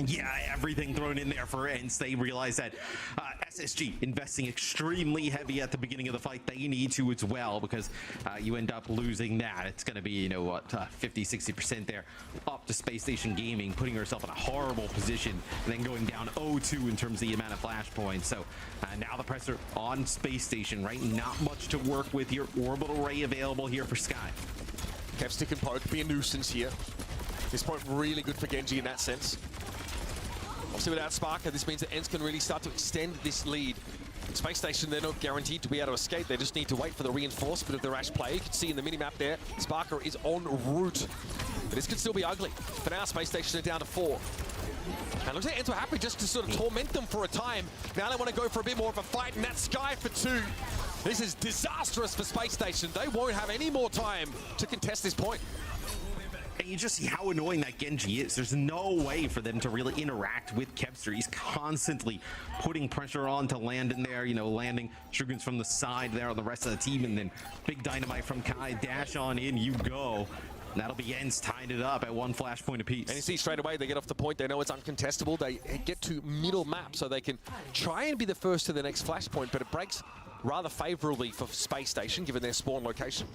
Yeah, everything thrown in there for ENCE. They realize that SSG investing extremely heavy at the beginning of the fight. They need to as well, because you end up losing that. It's going to be, 50-60% there up to Space Station Gaming, putting herself in a horrible position, and then going down 0-2 in terms of the amount of flashpoints. So now the pressure on Space Station, right? Not much to work with here. Orbital Ray available here for Sky. Kev stick and poke, be a nuisance here. This point really good for Genji in that sense. Obviously without Sparker, this means that ENCE can really start to extend this lead. Space Station, they're not guaranteed to be able to escape. They just need to wait for the reinforcement of the Rash play. You can see in the minimap there, Sparker is en route. But this could still be ugly. For now, Space Station are down to 4. And it looks like ENCE were happy just to sort of torment them for a time. Now they want to go for a bit more of a fight, and that's Sky for 2. This is disastrous for Space Station. They won't have any more time to contest this point. And you just see how annoying that Genji is. There's no way for them to really interact with Kevster. He's constantly putting pressure on to Landon there, landing Shugens from the side there on the rest of the team, and then big dynamite from Kai, dash on in, you go. And that'll be ENCE tying it up at 1 flashpoint apiece. And you see straight away, they get off the point. They know it's uncontestable. They get to middle map, so they can try and be the first to the next flashpoint, but it breaks rather favorably for Space Station, given their spawn location.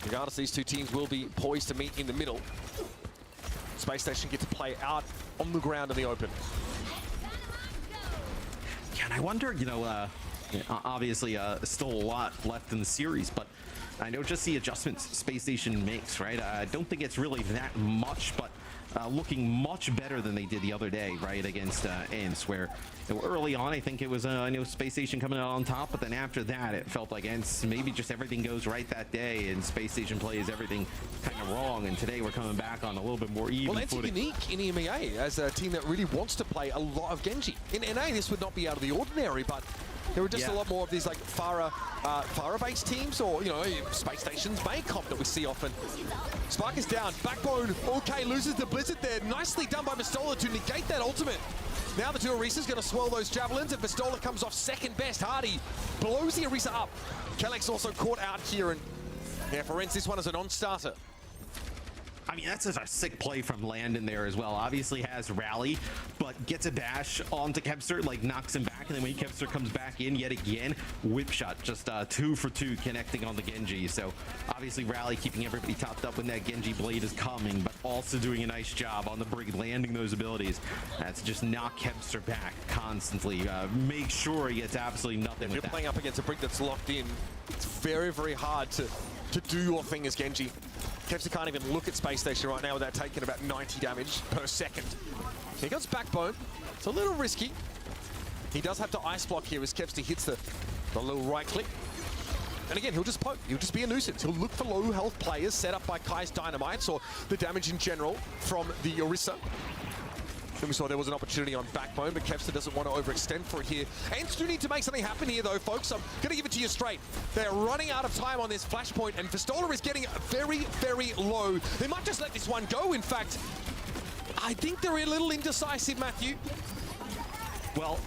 Regardless, these two teams will be poised to meet in the middle. Space Station get to play out on the ground in the open. Yeah, and I wonder, obviously still a lot left in the series, but I know just the adjustments Space Station makes, right? I don't think it's really that much, but looking much better than they did the other day, right, against ENCE, where early on I think it was Space Station coming out on top, but then after that it felt like ENCE, maybe just everything goes right that day and Space Station plays everything kind of wrong, and today we're coming back on a little bit more even footing. Well, ENCE unique in EMEA as a team that really wants to play a lot of Genji. In NA this would not be out of the ordinary, but there were just a lot more of these like Farah-based teams, or Space Station's main comp that we see often. Spark is down. Backbone, okay, loses the Blizzard there. Nicely done by Vistola to negate that ultimate. Now the two Orisa's going to swirl those javelins, and Vistola comes off second best. Hardy blows the Orisa up. Kellex also caught out here, and Yeah, for ENCE, this one is a non-starter. I mean, that's just a sick play from Landon there as well. Obviously has rally, but gets a dash onto Kevster, like knocks him back, and then when Kevster comes back in yet again, whip shot, just 2 for 2 connecting on the Genji. So obviously rally keeping everybody topped up when that Genji blade is coming, but also doing a nice job on the Brig, landing those abilities. That's just knock Kevster back constantly. Make sure he gets absolutely nothing If with you're that. playing up against a Brig that's locked in, it's very, very hard to do your thing as Genji. Kevster can't even look at Spacestation right now without taking about 90 damage per second. Here goes Backbone. It's a little risky. He does have to ice block here as Kevster hits the little right click. And again, he'll just poke. He'll just be a nuisance. He'll look for low health players set up by Kai's Dynamites or the damage in general from the Orisa. Then we saw there was an opportunity on Backbone, but Kevster doesn't want to overextend for it here. ENCE do need to make something happen here, though, folks. I'm going to give it to you straight. They're running out of time on this flashpoint, and Vistola is getting very, very low. They might just let this one go, in fact. I think they're a little indecisive, Matthew. Well,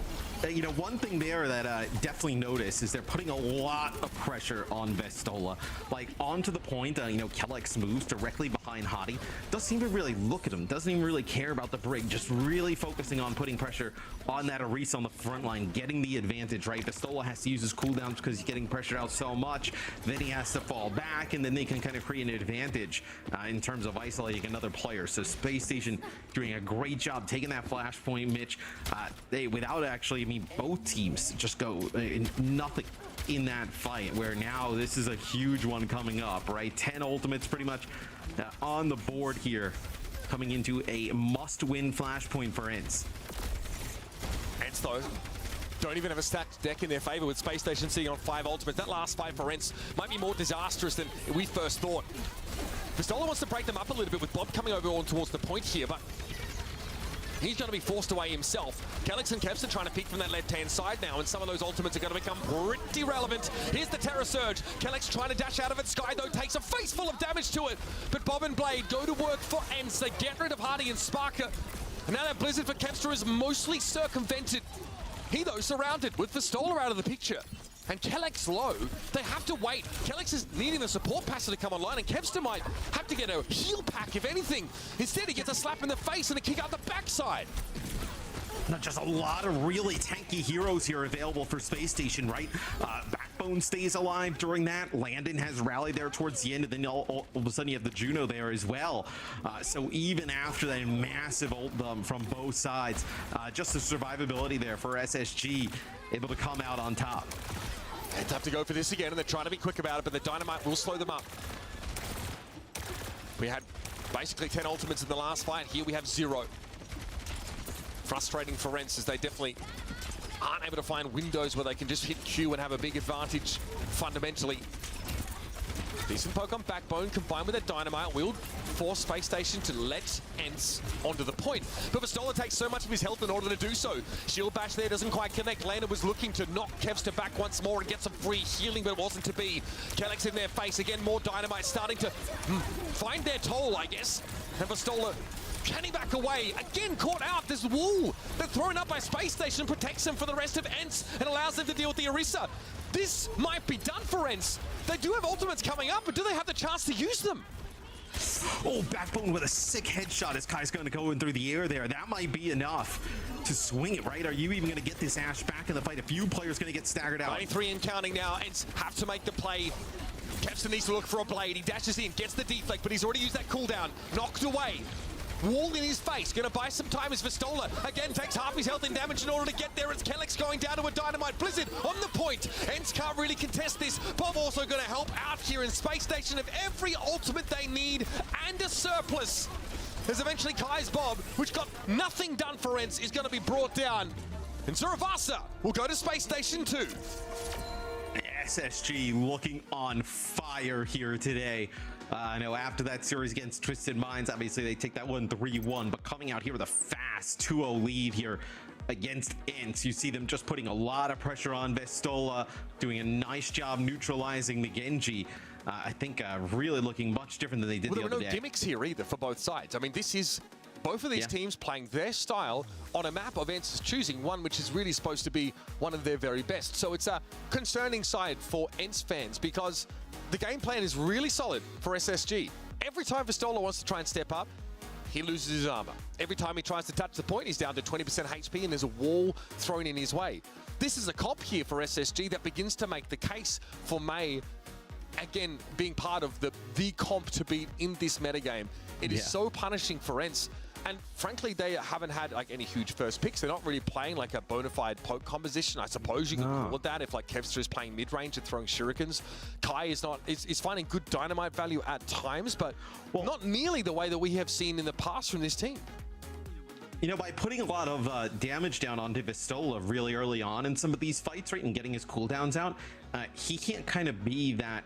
you know, one thing there that definitely noticed is they're putting a lot of pressure on Vistola. Like, onto the point, you know, Kellex moves directly behind Hottie. Doesn't even really look at him. Doesn't even really care about the Brig. Just really focusing on putting pressure on that Orisa on the front line, getting the advantage, right? Vistola has to use his cooldowns because he's getting pressured out so much. Then he has to fall back, and then they can kind of create an advantage in terms of isolating another player. So Spacestation doing a great job taking that flashpoint, Mitch. They, without actually, I mean, both teams just go nothing in that fight, where now this is a huge one coming up, right? 10 ultimates pretty much on the board here, coming into a must-win flashpoint for ENCE. ENCE, though, don't even have a stacked deck in their favor with Spacestation sitting on 5 ultimates. That last 5 for ENCE might be more disastrous than we first thought. Vistola wants to break them up a little bit with Bob coming over on towards the point here, but he's going to be forced away himself. Kellex and Kevster trying to peek from that left-hand side now, and some of those ultimates are going to become pretty relevant. Here's the Terror Surge. Kellex trying to dash out of it. Sky, though, takes a face full of damage to it. But Bob and Blade go to work for ENCE. They get rid of Hardy and Sparker. And now that Blizzard for Kevster is mostly circumvented. He, though, surrounded with Vistola out of the picture. And Kellex low, they have to wait. Kellex is needing the support passer to come online, and Kevster might have to get a heal pack, if anything. Instead, he gets a slap in the face and a kick out the backside. Not just a lot of really tanky heroes here available for Spacestation, right? Backbone stays alive during that. Landon has rallied there towards the end, and then all of a sudden you have the Juno there as well. So even after that massive ult from both sides, just the survivability there for SSG, able to come out on top. They have to go for this again, and they're trying to be quick about it, but the Dynamite will slow them up. We had basically 10 ultimates in the last fight. Here we have 0. Frustrating for ENCE, as they definitely aren't able to find windows where they can just hit Q and have a big advantage fundamentally. Decent poke on Backbone combined with that Dynamite will force Spacestation to let ENCE onto the point. But Vistola takes so much of his health in order to do so. Shield bash there doesn't quite connect. Lana was looking to knock Kevster back once more and get some free healing, but it wasn't to be. Kellex in their face. Again, more Dynamite starting to find their toll, I guess. And Vistola can he back away? Again, caught out. This wall that's thrown up by Spacestation protects him for the rest of ENCE and allows them to deal with the Orisa. This might be done for ENCE. They do have ultimates coming up, but do they have the chance to use them? Oh, Backbone with a sick headshot as Kai's going to go in through the air there. That might be enough to swing it, right? Are you even going to get this Ashe back in the fight? A few players going to get staggered out. 93 and counting now. ENCE have to make the play. Kevster needs to look for a blade. He dashes in, gets the deflect, but he's already used that cooldown. Knocked away. Wall in his face, gonna buy some time as Vistola again takes half his health in damage in order to get there. It's Kellex going down to a Dynamite. Blizzard on the point. ENCE can't really contest this. Bob also gonna help out here in Spacestation of every ultimate they need and a surplus. There's eventually Kai's Bob, which got nothing done for ENCE, is gonna be brought down. And Suravasa will go to Spacestation 2. SSG looking on fire here today. I know after that series against Twisted Minds, obviously they take that one 3-1, but coming out here with a fast 2-0 lead here against ENCE. You see them just putting a lot of pressure on Vistola, doing a nice job neutralizing the Genji. I think really looking much different than they did the other day. There were no gimmicks here either for both sides. I mean, this is both of these teams playing their style on a map of ENCE's choosing, one which is really supposed to be one of their very best. So it's a concerning side for ENCE fans because the game plan is really solid for SSG. Every time Vistola wants to try and step up, he loses his armor. Every time he tries to touch the point, he's down to 20% HP and there's a wall thrown in his way. This is a comp here for SSG that begins to make the case for May, again, being part of the comp to beat in this metagame. It is so punishing for ENCE. And frankly, they haven't had like any huge first picks. They're not really playing like a bona fide poke composition. I suppose you can call it that if like Kevster is playing mid-range and throwing shurikens. Kai is finding good dynamite value at times, but not nearly the way that we have seen in the past from this team. You know, by putting a lot of damage down onto Vistola really early on in some of these fights, right, and getting his cooldowns out, he can't kind of be that,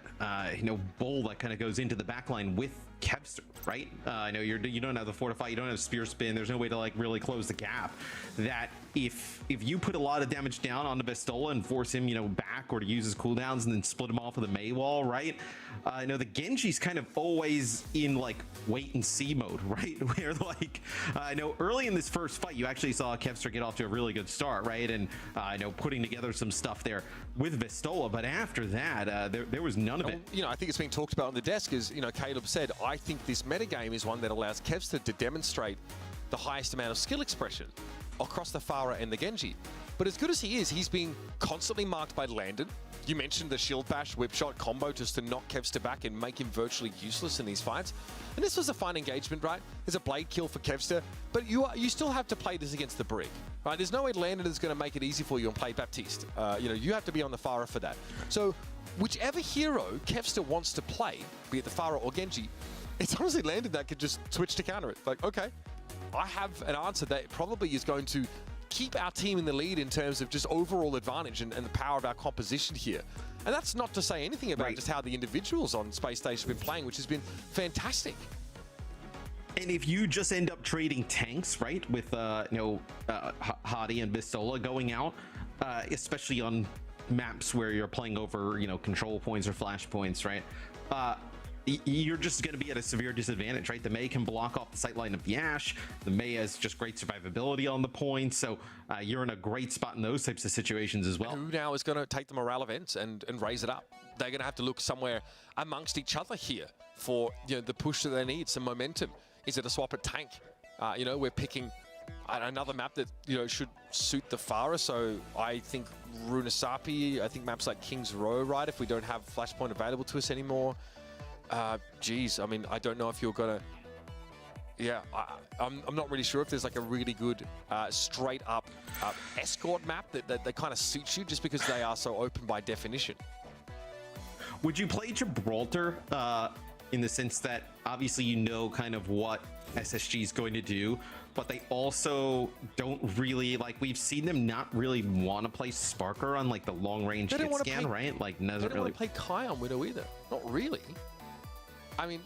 bull that kind of goes into the backline with Kevster, right? I know you don't have the fortify, you don't have spear spin. There's no way to like really close the gap. That if you put a lot of damage down onto Vistola and force him, back or to use his cooldowns and then split him off with a Mei wall, right? The Genji's kind of always in like wait and see mode, right? Where like I know early in this first fight, you actually saw Kevster get off to a really good start, right? And putting together some stuff there with Vistola, but after that, there was none of it. I think it's been talked about on the desk, as Caleb said. I think this metagame is one that allows Kevster to demonstrate the highest amount of skill expression across the Pharah and the Genji. But as good as he is, he's being constantly marked by Landon. You mentioned the shield bash whip shot combo just to knock Kevster back and make him virtually useless in these fights. And this was a fine engagement, right? There's a blade kill for Kevster, but you still have to play this against the Brig, right? There's no way Landon is going to make it easy for you and play Baptiste. You have to be on the Pharah for that. So whichever hero Kevster wants to play, be it the Pharah or Genji, it's honestly Landon that could just switch to counter it. Like, okay, I have an answer that probably is going to keep our team in the lead in terms of just overall advantage and the power of our composition here. And that's not to say anything about just how the individuals on Spacestation have been playing, which has been fantastic. And if you just end up trading tanks, right, with Hadi and Vistola going out, especially on maps where you're playing over control points or flash points, right, you're just going to be at a severe disadvantage, right? The Mei can block off the sightline of the Ashe. The Mei has just great survivability on the point, so you're in a great spot in those types of situations as well. Who now is going to take the morale of ENCE and raise it up? They're going to have to look somewhere amongst each other here for the push that they need, some momentum. Is it a swap at tank? We're picking another map that should suit the Pharah, so I think Runasapi, I think maps like King's Row, right? If we don't have Flashpoint available to us anymore. Geez, I mean, I don't know if you're gonna. Yeah, I'm not really sure if there's like a really good straight up escort map that kind of suits you, just because they are so open by definition. Would you play Gibraltar in the sense that obviously kind of what SSG is going to do, but they also don't really, like, we've seen them not really want to play Sparker on like the long range hit scan, right? Like, doesn't really want to play Kai on Widow either. Not really. I mean,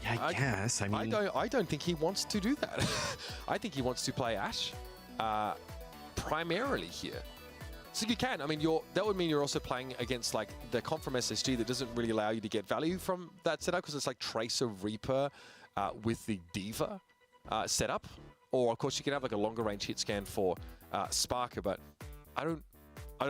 yeah, I guess. I mean, I don't think he wants to do that. I think he wants to play Ashe primarily here. So you can. I mean, that would mean you're also playing against like the comp from SSG that doesn't really allow you to get value from that setup, because it's like Tracer Reaper with the Diva setup. Or of course you can have like a longer range hit scan for Sparker, but I don't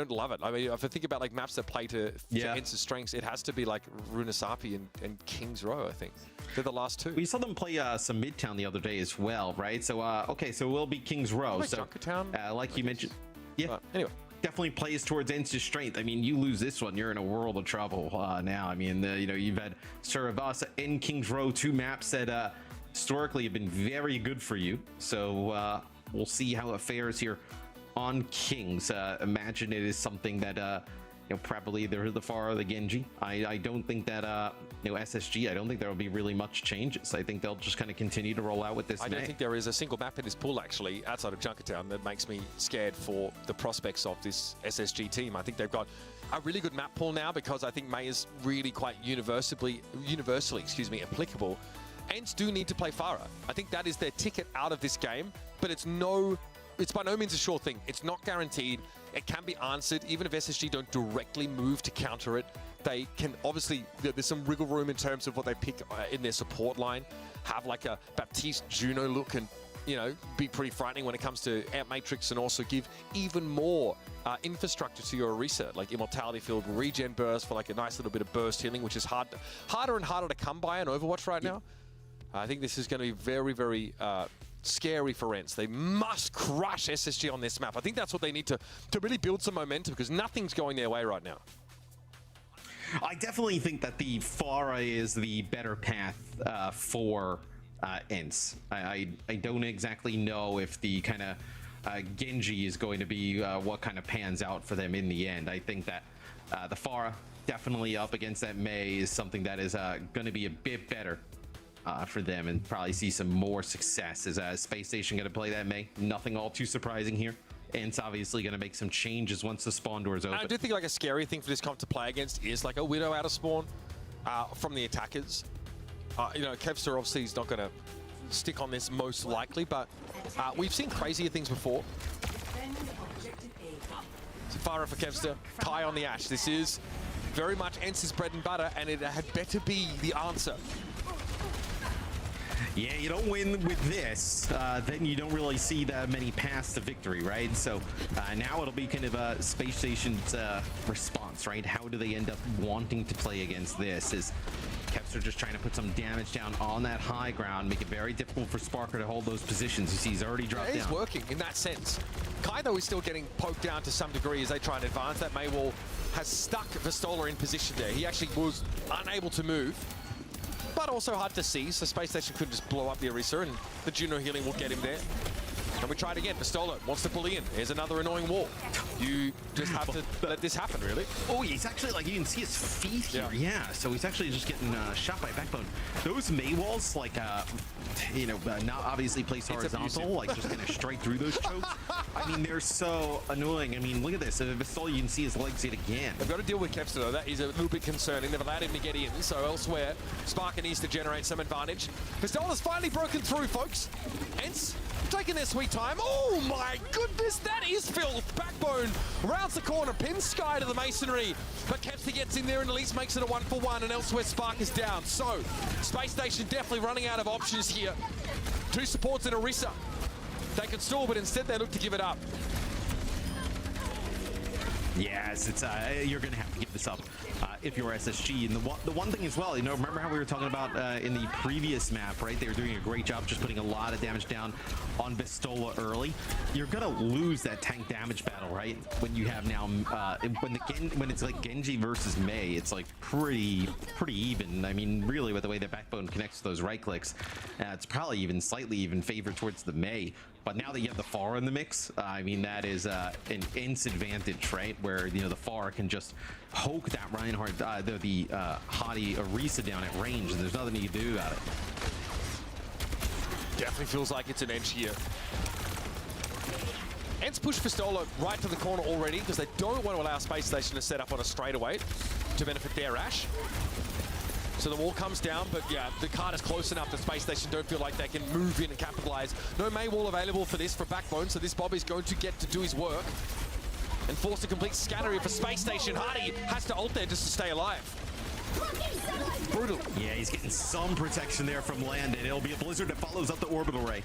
love it. I mean, if I think about like maps that play to ENCE's strengths, it has to be like Runasapi and King's Row, I think. They're the last two. We saw them play some Midtown the other day as well, right? So, okay, so it will be King's Row. Like so, Junkertown, like you mentioned, anyway. Definitely plays towards ENCE's strength. I mean, you lose this one, you're in a world of trouble now. I mean, you've had Suravasa and King's Row, two maps that historically have been very good for you. So we'll see how it fares here on Kings. Imagine it is something that probably they're the Pharah, the Genji. I don't think that SSG, I don't think there will be really much changes. I think they'll just kind of continue to roll out with this. I don't think there is a single map in this pool actually outside of Junkertown that makes me scared for the prospects of this SSG team. I think they've got a really good map pool now, because I think May is really quite universally applicable. ENCE do need to play Pharah. I think that is their ticket out of this game, but it's by no means a sure thing. It's not guaranteed. It can be answered, even if SSG don't directly move to counter it. They can obviously, there's some wriggle room in terms of what they pick in their support line. Have like a Baptiste Juno look and you know, be pretty frightening when it comes to Amp Matrix and also give even more infrastructure to your Orisa, like Immortality Field, Regen Burst for like a nice little bit of burst healing, which is harder and harder to come by in Overwatch right now. I think this is going to be very, very scary for ENCE. They must crush SSG on this map. I think that's what they need to really build some momentum, because nothing's going their way right now. I definitely think that the Pharah is the better path for ENCE. I don't exactly know if the kind of Genji is going to be what kind of pans out for them in the end. I think that the Pharah definitely up against that Mei is something that is going to be a bit better for them, and probably see some more success. Is Spacestation going to play that Mei? Nothing all too surprising here. And it's obviously going to make some changes once the spawn doors open. I do think like a scary thing for this comp to play against is like a Widow out of spawn from the attackers. You know, Kevster obviously is not going to stick on this most likely, but we've seen crazier things before. Pharah for Kevster, Kai on the Ashe. This is very much ENCE's bread and butter, and it had better be the answer. Yeah, you don't win with this, then you don't really see that many paths to victory, right? So now it'll be kind of a Space Station's response, right? How do they end up wanting to play against this? Is Kevster just trying to put some damage down on that high ground, make it very difficult for Sparker to hold those positions. You see he's already dropped down. It is working in that sense. Kai, though, is still getting poked down to some degree as they try and advance. That Mei wall has stuck Vistola in position there. He actually was unable to move, but also hard to see, so Space Station could just blow up the Orisa, and the Juno healing will get him there. And we try it again. Vistola wants to pull in. Here's another annoying wall. You just have to let this happen, really. Oh, he's actually, like, you can see his feet here. Yeah, so he's actually just getting shot by Backbone. Those Mei walls, like, you know, not obviously placed horizontal, like, just kind of straight through those chokes. I mean, they're so annoying. I mean, look at this. Vistola, you can see his legs yet again. They've got to deal with Kevster, though. That is a little bit concerning. They've allowed him to get in, so elsewhere, Sparker needs to generate some advantage. Vistola's finally broken through, folks. ENCE taking their sweet time. Oh my goodness, that is filth. Backbone rounds the corner, pins Sky to the masonry, but Kevster gets in there and at least makes it a 1-for-1, and elsewhere Spark is down. So Space Station definitely running out of options here. Two supports in Orisa. They could stall, but instead they look to give it up. Yes, it's you're going to have to give this up if you're SSG. And the one thing as well, you know, remember how we were talking about in the previous map, right? They were doing a great job just putting a lot of damage down on Vistola early. You're going to lose that tank damage battle, right? When you have now, when it's like Genji versus Mei, it's like pretty even. I mean, really, with the way that Backbone connects to those right clicks, it's probably even slightly even favored towards the Mei. But now that you have the Pharah in the mix, I mean, that is an ENCE advantage, right? Where, you know, the Pharah can just poke that Reinhardt, the Hottie Orisa down at range, and there's nothing you can do about it. Definitely feels like it's an edge here. ENCE push Vistola right to the corner already because they don't want to allow Space Station to set up on a straightaway to benefit their Ashe. So the wall comes down, but yeah, the card is close enough that Space Station don't feel like they can move in and capitalize. No Mei wall available for this for Backbone, so this Bob is going to get to do his work and force a complete scatter here for Space Station. Hardy has to ult there just to stay alive. Brutal. Yeah, he's getting some protection there from Landon. It'll be a blizzard that follows up the orbital ray.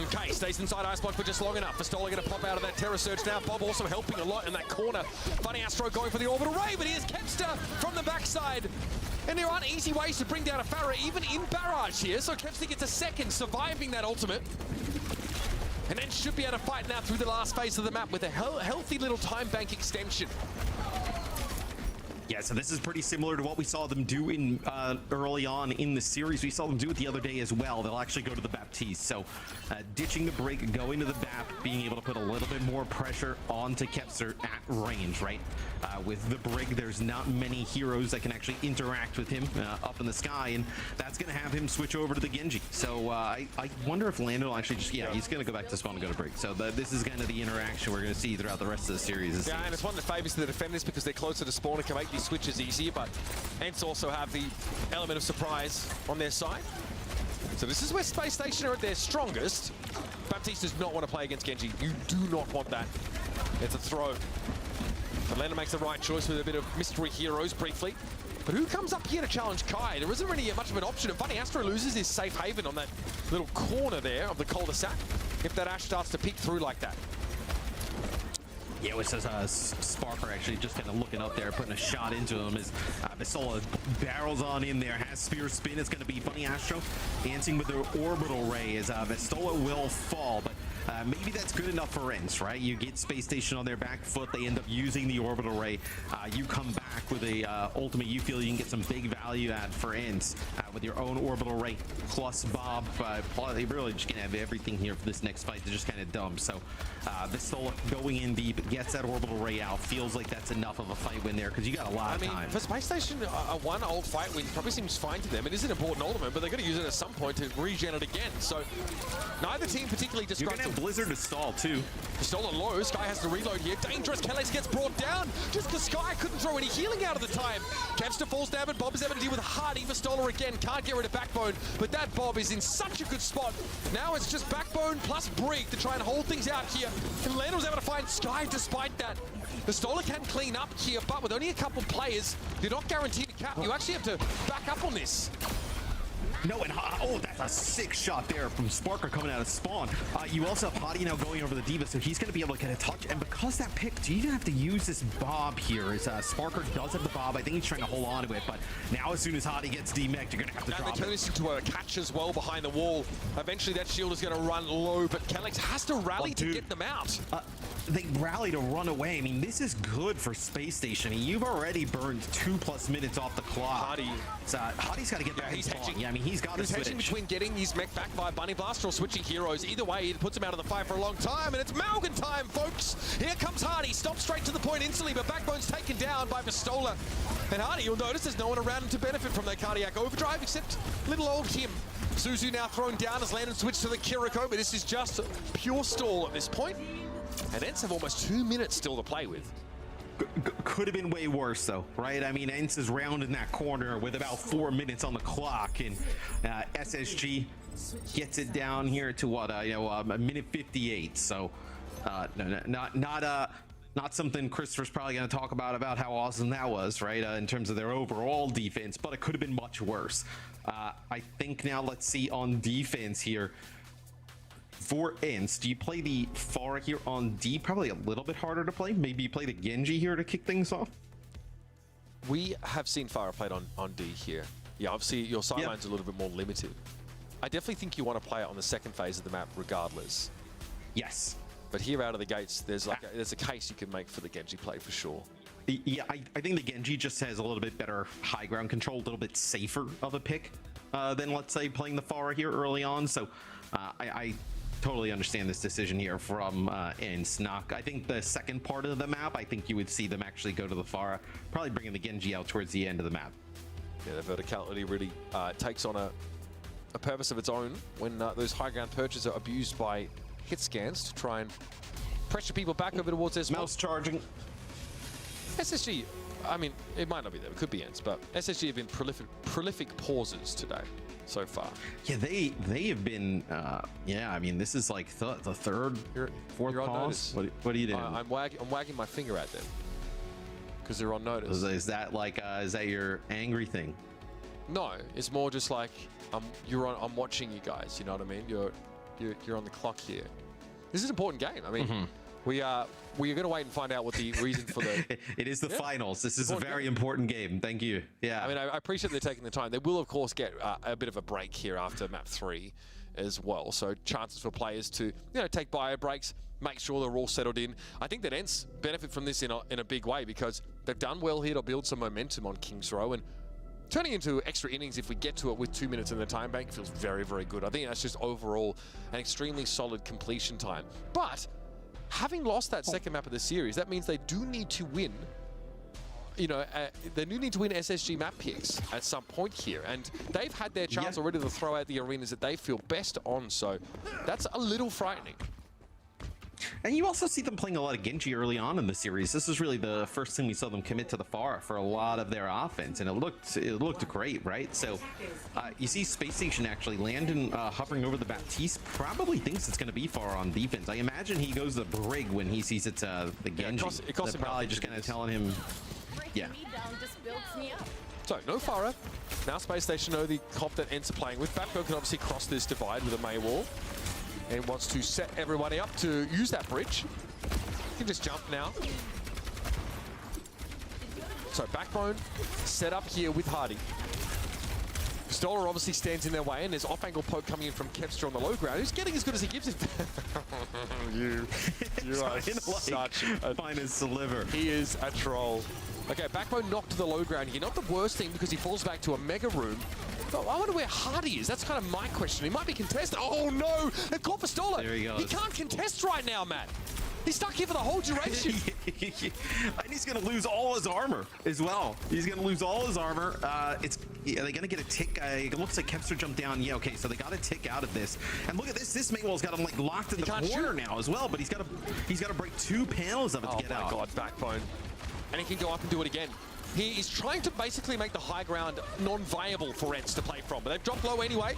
Okay, stays inside Ice Block for just long enough. Vistola going to pop out of that Terror Surge now. Bob also helping a lot in that corner. Funny Astro going for the orbital ray, but here's Kevster from the backside. And there aren't easy ways to bring down a Pharah, even in Barrage here. So Kevster gets a second, surviving that ultimate. And then should be able to fight now through the last phase of the map with a healthy little time bank extension. Yeah, so this is pretty similar to what we saw them do in early on in the series. We saw them do it the other day as well. They'll actually go to the Baptiste. So ditching the break, going to the BAP, being able to put a little bit more pressure onto Kevster at range, right? With the Brig, there's not many heroes that can actually interact with him up in the sky, and that's going to have him switch over to the Genji. So I wonder if Lando will actually just, he's going to go back to spawn and go to Brig. So this is kind of the interaction we're going to see throughout the rest of the series. Yeah, and it's one that favors the defenders because they're closer to spawn and can make these switches easier, but ENCE also have the element of surprise on their side. So this is where Space Station are at their strongest. Baptiste does not want to play against Genji. You do not want that. It's a throw. But Lando makes the right choice with a bit of mystery heroes briefly. But who comes up here to challenge Kai? There isn't really much of an option. And Funny Astro loses his safe haven on that little corner there of the cul-de-sac if that Ash starts to peek through like that. Yeah, it says Sparker actually just kind of looking up there, putting a shot into him as Vastola barrels on in there, has spear spin. It's going to be Bunny Astro dancing with the orbital ray as Vastola will fall, but maybe that's good enough for ENCE, right? You get Space Station on their back foot, they end up using the orbital ray. You come back with a ultimate, you feel you can get some big value add for ENCE with your own orbital ray plus Bob. They really just gonna have everything here for this next fight to just kind of dump. So Vastola going in deep, gets that orbital ray out, feels like that's enough of a fight win there because you got a lot of time. For Space Station, one old fight win probably seems fine to them. It is an important ultimate, but they're going to use it at some point to regen it again. So neither team particularly You're going to have Blizzard to stall too. Stolen low, Sky has to reload here. Dangerous, Kellex gets brought down just because Sky couldn't throw any healing out at the time. Kevster falls down, but Bob is having to deal with Hardy. Vastola again can't get rid of Backbone, but that Bob is in such a good spot. Now it's just Backbone plus Brig to try and hold things out here. And Lando was able to find Sky despite that. Vastola can clean up here, but with only a couple players, you're not guaranteed to cap. You actually have to back up on this. No, and oh, that's a sick shot there from Sparker coming out of spawn. You also have Hadi now going over the Diva, so he's going to be able to get a touch. And because that pick, do you even have to use this Bob here? As Sparker does have the Bob, I think he's trying to hold on to it. But now, as soon as Hadi gets demeched, you're going to have to drop it. And they turn this into a catch as well behind the wall. Eventually, that shield is going to run low, but Kellex has to rally to get them out. They rally to run away. I mean, this is good for Space Station. I mean, you've already burned 2+ minutes off the clock. Hadi's got to get back in spawn. Yeah, I mean, he's got to switch. Between getting his mech back by Bunny Blaster or switching heroes. Either way, it puts him out of the fight for a long time, and it's Malgan time, folks. Here comes Hardy, stops straight to the point instantly, but Backbone's taken down by Vastola. And Hardy, you'll notice there's no one around him to benefit from that cardiac overdrive except little old him. Suzu now thrown down as Landon switched to the Kiriko, but this is just pure stall at this point. And ENCE have almost 2 minutes still to play with. Could have been way worse, though, right? I mean, ENCE is round in that corner with about 4 minutes on the clock, and SSG gets it down here to what, a minute 58. So, not something Christopher's probably going to talk about how awesome that was, right? In terms of their overall defense, but it could have been much worse. I think now let's see on defense here. For ENCE, do you play the Pharah here on D? Probably a little bit harder to play. Maybe you play the Genji here to kick things off? We have seen Pharah played on D here. Yeah, obviously your sideline's a little bit more limited. I definitely think you want to play it on the second phase of the map regardless. Yes. But here out of the gates, there's a case you can make for the Genji play for sure. Yeah, I think the Genji just has a little bit better high ground control, a little bit safer of a pick than, let's say, playing the Pharah here early on. So I totally understand this decision here from ENCE. I think the second part of the map, I think you would see them actually go to the Pharah, probably bringing the Genji out towards the end of the map. Yeah, the verticality really takes on a purpose of its own when those high ground perches are abused by hit scans to try and pressure people back over towards their mouse charging. SSG, I mean, it might not be there, it could be ENCE, but SSG have been prolific pauses today so far. Yeah, they have been, yeah, I mean, this is like the third, fourth pause. What are you doing? I'm wagging my finger at them because they're on notice. Is that like, is that your angry thing? No, it's more just like, I'm watching you guys, you know what I mean? You're on the clock here. This is an important game. I mean, we are going to wait and find out what the reason for the... It is the finals. This is a very important game. Thank you. Yeah. I mean, I appreciate they're taking the time. They will, of course, get a bit of a break here after map 3 as well. So chances for players to, take bio breaks, make sure they're all settled in. I think that ENCE benefit from this in a big way because they've done well here to build some momentum on King's Row, and turning into extra innings if we get to it with 2 minutes in the time bank feels very, very good. I think that's just overall an extremely solid completion time. But having lost that second map of the series, that means they do need to win. They do need to win SSG map picks at some point here, and they've had their chance already to throw out the arenas that they feel best on. So that's a little frightening. And you also see them playing a lot of Genji early on in the series. This is really the first thing we saw them commit to the Pharah for a lot of their offense, and it looked great, right? So you see Space Station actually Landon hovering over the Baptiste, probably thinks it's going to be Pharah on defense. I imagine he goes to Brig when he sees it's the Genji. It costs him probably just kind of telling him, breaking me down just builds me up. So, no Pharah. Now Spacestation know the comp that ENCE are playing with. Babco can obviously cross this divide with a May wall. And wants to set everybody up to use that bridge. You can just jump now. So, Backbone set up here with Hardy. Stoller obviously stands in their way, and there's off-angle poke coming in from Kevster on the low ground. Who's getting as good as he gives it? you are such a finest deliver. He is a troll. Okay, Backbone knocked to the low ground here. Not the worst thing because he falls back to a mega room. But I wonder where Hardy is. That's kind of my question. He might be contested. Oh no! They've caught for Stoller. There he goes. He can't contest right now, Matt. He's stuck here for the whole duration. And he's going to lose all his armor as well. He's going to lose all his armor. Are they going to get a tick? It looks like Kevster jumped down. Yeah, okay, so they got a tick out of this. And look at this. This Maywall's got him like locked in the corner now as well. But he's got to break 2 panels of it to get out. Oh my God, Backbone. And he can go up and do it again. He is trying to basically make the high ground non-viable for ENCE to play from. But they've dropped low anyway.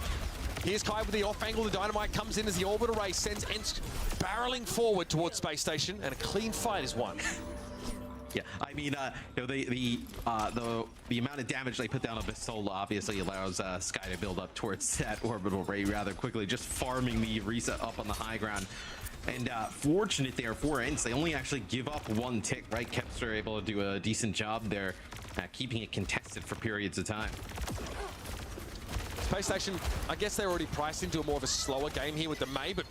Here's Kai with the off angle. The dynamite comes in as the orbit array sends ENCE barreling forward towards Space Station, and a clean fight is won. Yeah, I mean, you know, the amount of damage they put down on Pistola obviously allows Sky to build up towards that orbital array rather quickly, just farming the reset up on the high ground. And fortunate there for ENCE, they only actually give up 1 tick, right? Kevster able to do a decent job there, keeping it contested for periods of time. Space Station, I guess they're already priced into a more of a slower game here with the May, but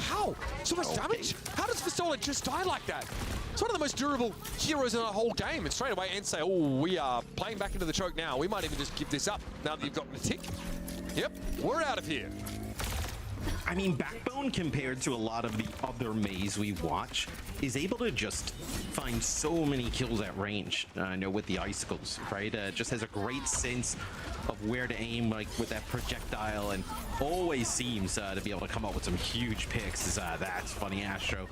how? So much damage? How does Pistola just die like that? It's one of the most durable heroes in the whole game, and straight away ENCE say, oh, we are playing back into the choke now. We might even just give this up now that you've gotten a tick. Yep, we're out of here. I mean, Backbone, compared to a lot of the other Mays we watch, is able to just find so many kills at range, you know, with the icicles, right? Just has a great sense of where to aim, like with that projectile, and always seems to be able to come up with some huge picks. That's funny, Astro.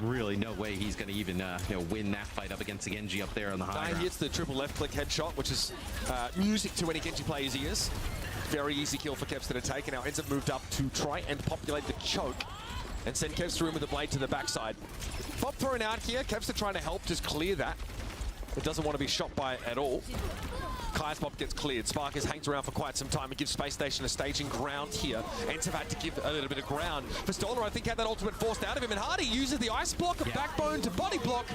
Really, no way he's going to even you know, win that fight up against the Genji up there on the high ground. He hits the triple left click headshot, which is music to any Genji player's ears. Very easy kill for Kevster to take, and now ENCE have moved up to try and populate the choke and send Kevster in with the blade to the backside. Pop thrown out here. Kevster trying to help just clear that. It doesn't want to be shot by it at all. Kai's pop gets cleared. Sparkers hangs around for quite some time and gives Space Station a staging ground here. ENCE have had to give a little bit of ground. Pistola, I think, had that ultimate forced out of him, and Hardy uses the ice block of Backbone to body block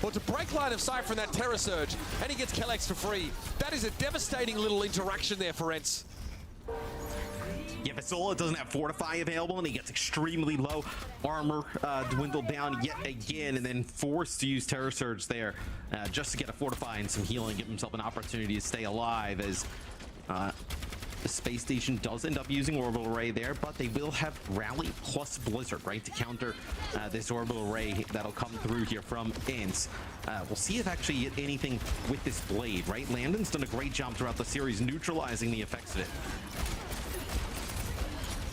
or to break line of sight from that Terror Surge, and he gets Kellex for free. That is a devastating little interaction there for ENCE. Yeah, Pistola doesn't have Fortify available, and he gets extremely low armor, dwindled down yet again, and then forced to use Terror Surge there just to get a Fortify and some healing, give himself an opportunity to stay alive, as the Space Station does end up using Orbital Array there, but they will have Rally plus Blizzard, right, to counter this Orbital Array that'll come through here from ENCE. We'll see if actually you get anything with this blade, right? Landon's done a great job throughout the series neutralizing the effects of it.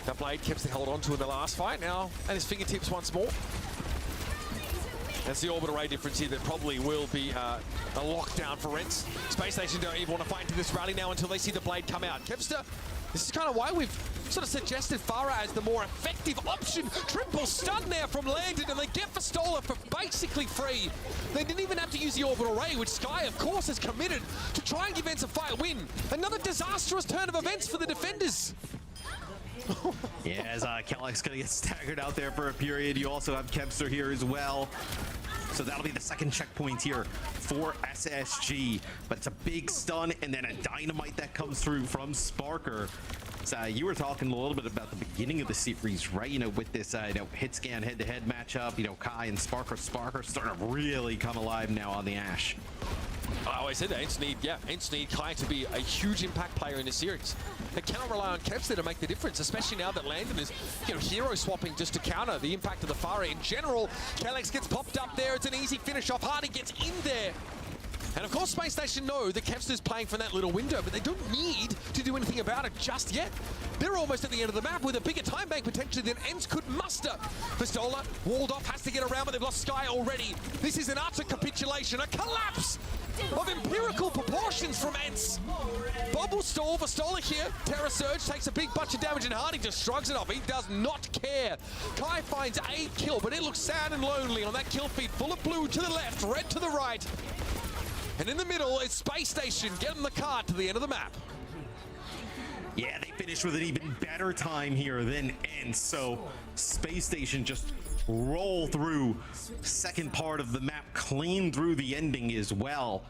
That blade Kevster held on to in the last fight now, and his fingertips once more. That's the orbital array difference here that probably will be a lockdown for ENCE. Space Station don't even want to fight into this rally now until they see the blade come out. Kevster, this is kind of why we've sort of suggested Pharah as the more effective option. Triple stun there from Landon, and they get Pistola for basically free. They didn't even have to use the orbital array, which Sky, of course, has committed to try and give ENCE a fight win. Another disastrous turn of events for the defenders. Yeah, as Kellex gonna get staggered out there for a period. You also have Kevster here as well. So that'll be the second checkpoint here for SSG. But it's a big stun and then a dynamite that comes through from Sparker. So you were talking a little bit about the beginning of the series, right? You know, with this you know, hit scan head-to-head matchup, you know, Kai and Sparker starting to really come alive now on the Ashe. I always said that ENCE need Kai to be a huge impact player in this series. They cannot rely on Kevster to make the difference, especially now that Landon is, you know, hero swapping just to counter the impact of the Pharah in general. Kellex gets popped up there. It's an easy finish off. Hardy gets in there. And of course, Space Station know that Kevster's playing from that little window, but they don't need to do anything about it just yet. They're almost at the end of the map with a bigger time bank potentially than ENCE could muster. Pistola, walled off, has to get around, but they've lost Sky already. This is an utter capitulation, a collapse of empirical proportions from ENCE. Bubble stall, Pistola here. Terror Surge takes a big bunch of damage, and Hardy just shrugs it off. He does not care. Kai finds a kill, but it looks sad and lonely on that kill feed. Full of blue to the left, red to the right. And in the middle, it's Spacestation getting the card to the end of the map. Yeah, they finished with an even better time here than ENCE. So Spacestation just roll through second part of the map, clean through the ending as well.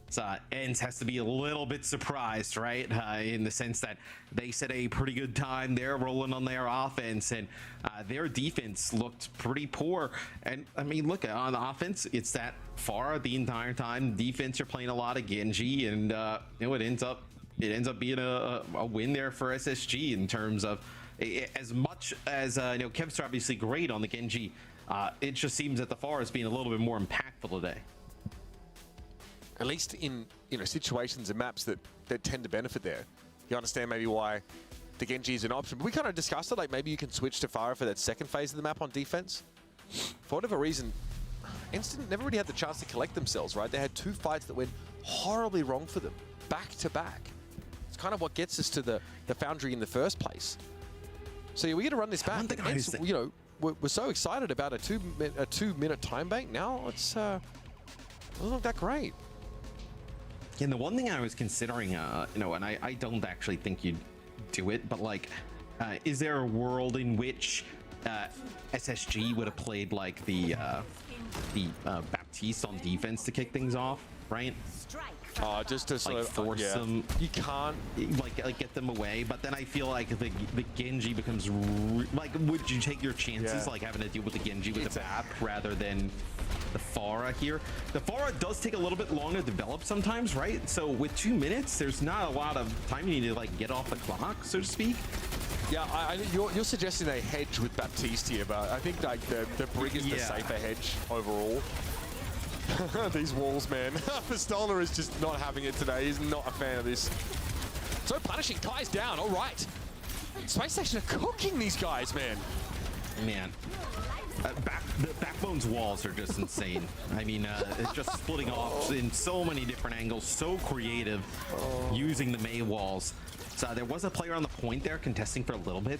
So ENCE has to be a little bit surprised, right? In the sense that they set a pretty good time. They're rolling on their offense, and their defense looked pretty poor. And I mean, look, on offense, it's that far the entire time. Defense, you're playing a lot of Genji, and you know, it ends up being a win there for SSG in terms of, as much as you know, Kevster obviously great on the Genji. It just seems that the FAR is being a little bit more impactful today. At least in, you know, situations and maps that tend to benefit there. You understand maybe why the Genji is an option. But we kind of discussed it, like maybe you can switch to Pharah for that second phase of the map on defense. For whatever reason, ENCE never really had the chance to collect themselves, right? They had 2 fights that went horribly wrong for them, back to back. It's kind of what gets us to the Foundry in the first place. So yeah, we got to run this back. ENCE, you know, we're so excited about a 2-minute time bank. Now it's doesn't look that great. And the one thing I was considering, you know, and I don't actually think you'd do it, but like, is there a world in which SSG would have played like the Baptiste on defense to kick things off, right? Just to sort like of force them. You can't like get them away, but then I feel like the Genji becomes like, would you take your chances like having to deal with the Genji with the BAP rather than the Pharah here? The Pharah does take a little bit longer to develop sometimes, right? So with 2 minutes, there's not a lot of time you need to like get off the clock, so to speak. Yeah, you're suggesting a hedge with Baptiste here, but I think like the Brig is the safer hedge overall. These walls, man. Pistola is just not having it today. He's not a fan of this. So punishing, Kai's down. All right. Spacestation are cooking these guys, man. Man. The Backbone's walls are just insane. I mean, it's just splitting off in so many different angles, so creative, using the Mei walls. So there was a player on the point there contesting for a little bit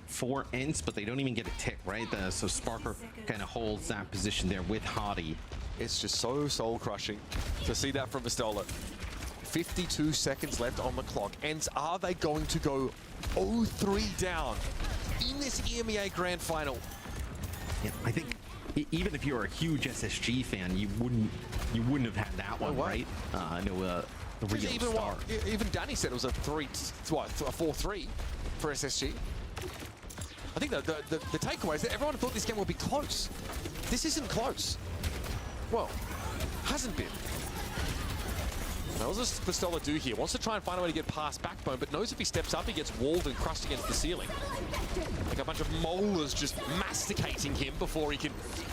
for ENCE, but they don't even get a tick, right? So Sparker kind of holds that position there with Hottie. It's just so soul-crushing to see that from Pistola. 52 seconds left on the clock. ENCE, are they going to go 0-3 down in this EMEA Grand Final? Yeah, I think even if you're a huge SSG fan, you wouldn't have had that one, right? The real start. Even Danny said it was a 4-3 for SSG. I think the takeaway is that everyone thought this game would be close. This isn't close. Well, hasn't been. Now, what does Pistola do here? Wants to try and find a way to get past Backbone, but knows if he steps up, he gets walled and crushed against the ceiling. Like a bunch of molars just masticating him before he can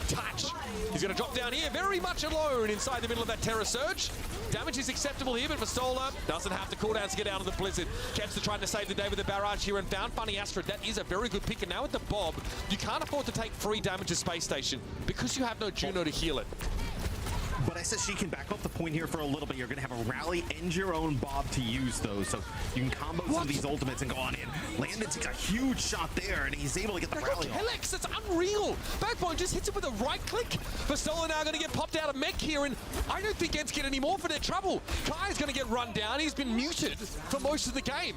touch. He's going to drop down here very much alone inside the middle of that Terror Surge. Damage is acceptable here, but Pistola doesn't have the cooldowns to get out of the Blizzard. Kevster trying to save the day with the barrage here and found Funny Astrid. That is a very good pick, and now with the Bob, you can't afford to take free damage to Space Station because you have no Juno to heal it. But SSG can back up the point here for a little bit. You're going to have a rally and your own Bob to use those. So you can combo some of these ultimates and go on in. Landon takes a huge shot there, and he's able to get the rally off. Helix, that's unreal. Backbone just hits it with a right click. Pistola now going to get popped out of mech here, and I don't think ENCE get any more for their trouble. Kai's going to get run down. He's been muted for most of the game.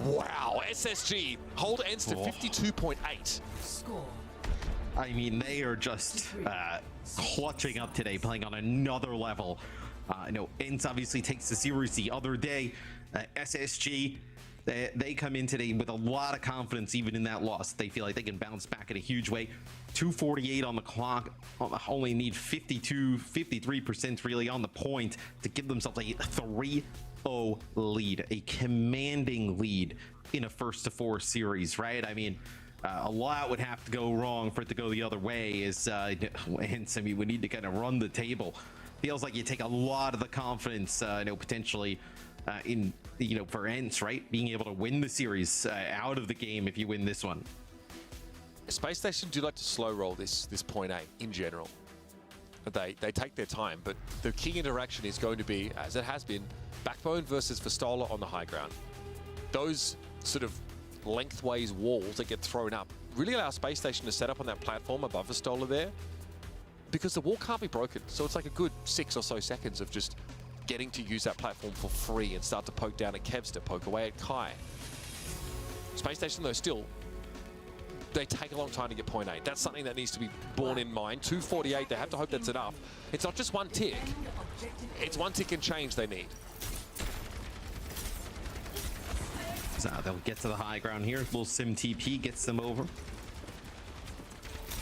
Wow, SSG hold ENCE to 52.8. I mean, they are just clutching up today, playing on another level. I know ENCE obviously takes the series the other day. SSG, they come in today with a lot of confidence, even in that loss. They feel like they can bounce back in a huge way. 2:48 on the clock, only need 53% really on the point to give themselves a 3-0 lead, a commanding lead in a 1-4 series, right? I mean, a lot would have to go wrong for it to go the other way. Hence, I mean, we need to kind of run the table. Feels like you take a lot of the confidence, potentially in, for ENCE, right? Being able to win the series out of the game if you win this one. Space Station do like to slow roll this point A in general. They take their time, but the key interaction is going to be, as it has been, Backbone versus Pistola on the high ground. Those sort of lengthways walls that get thrown up really allow Space Station to set up on that platform above Pistola there because the wall can't be broken. So it's like a good 6 or so seconds of just getting to use that platform for free and start to poke down at Kevster, poke away at Kai. Spacestation, though, still, they take a long time to get point 8. That's something that needs to be borne in mind. 248, they have to hope that's enough. It's not just one tick. It's one tick and change they need. So they'll get to the high ground here. Little Sim TP gets them over.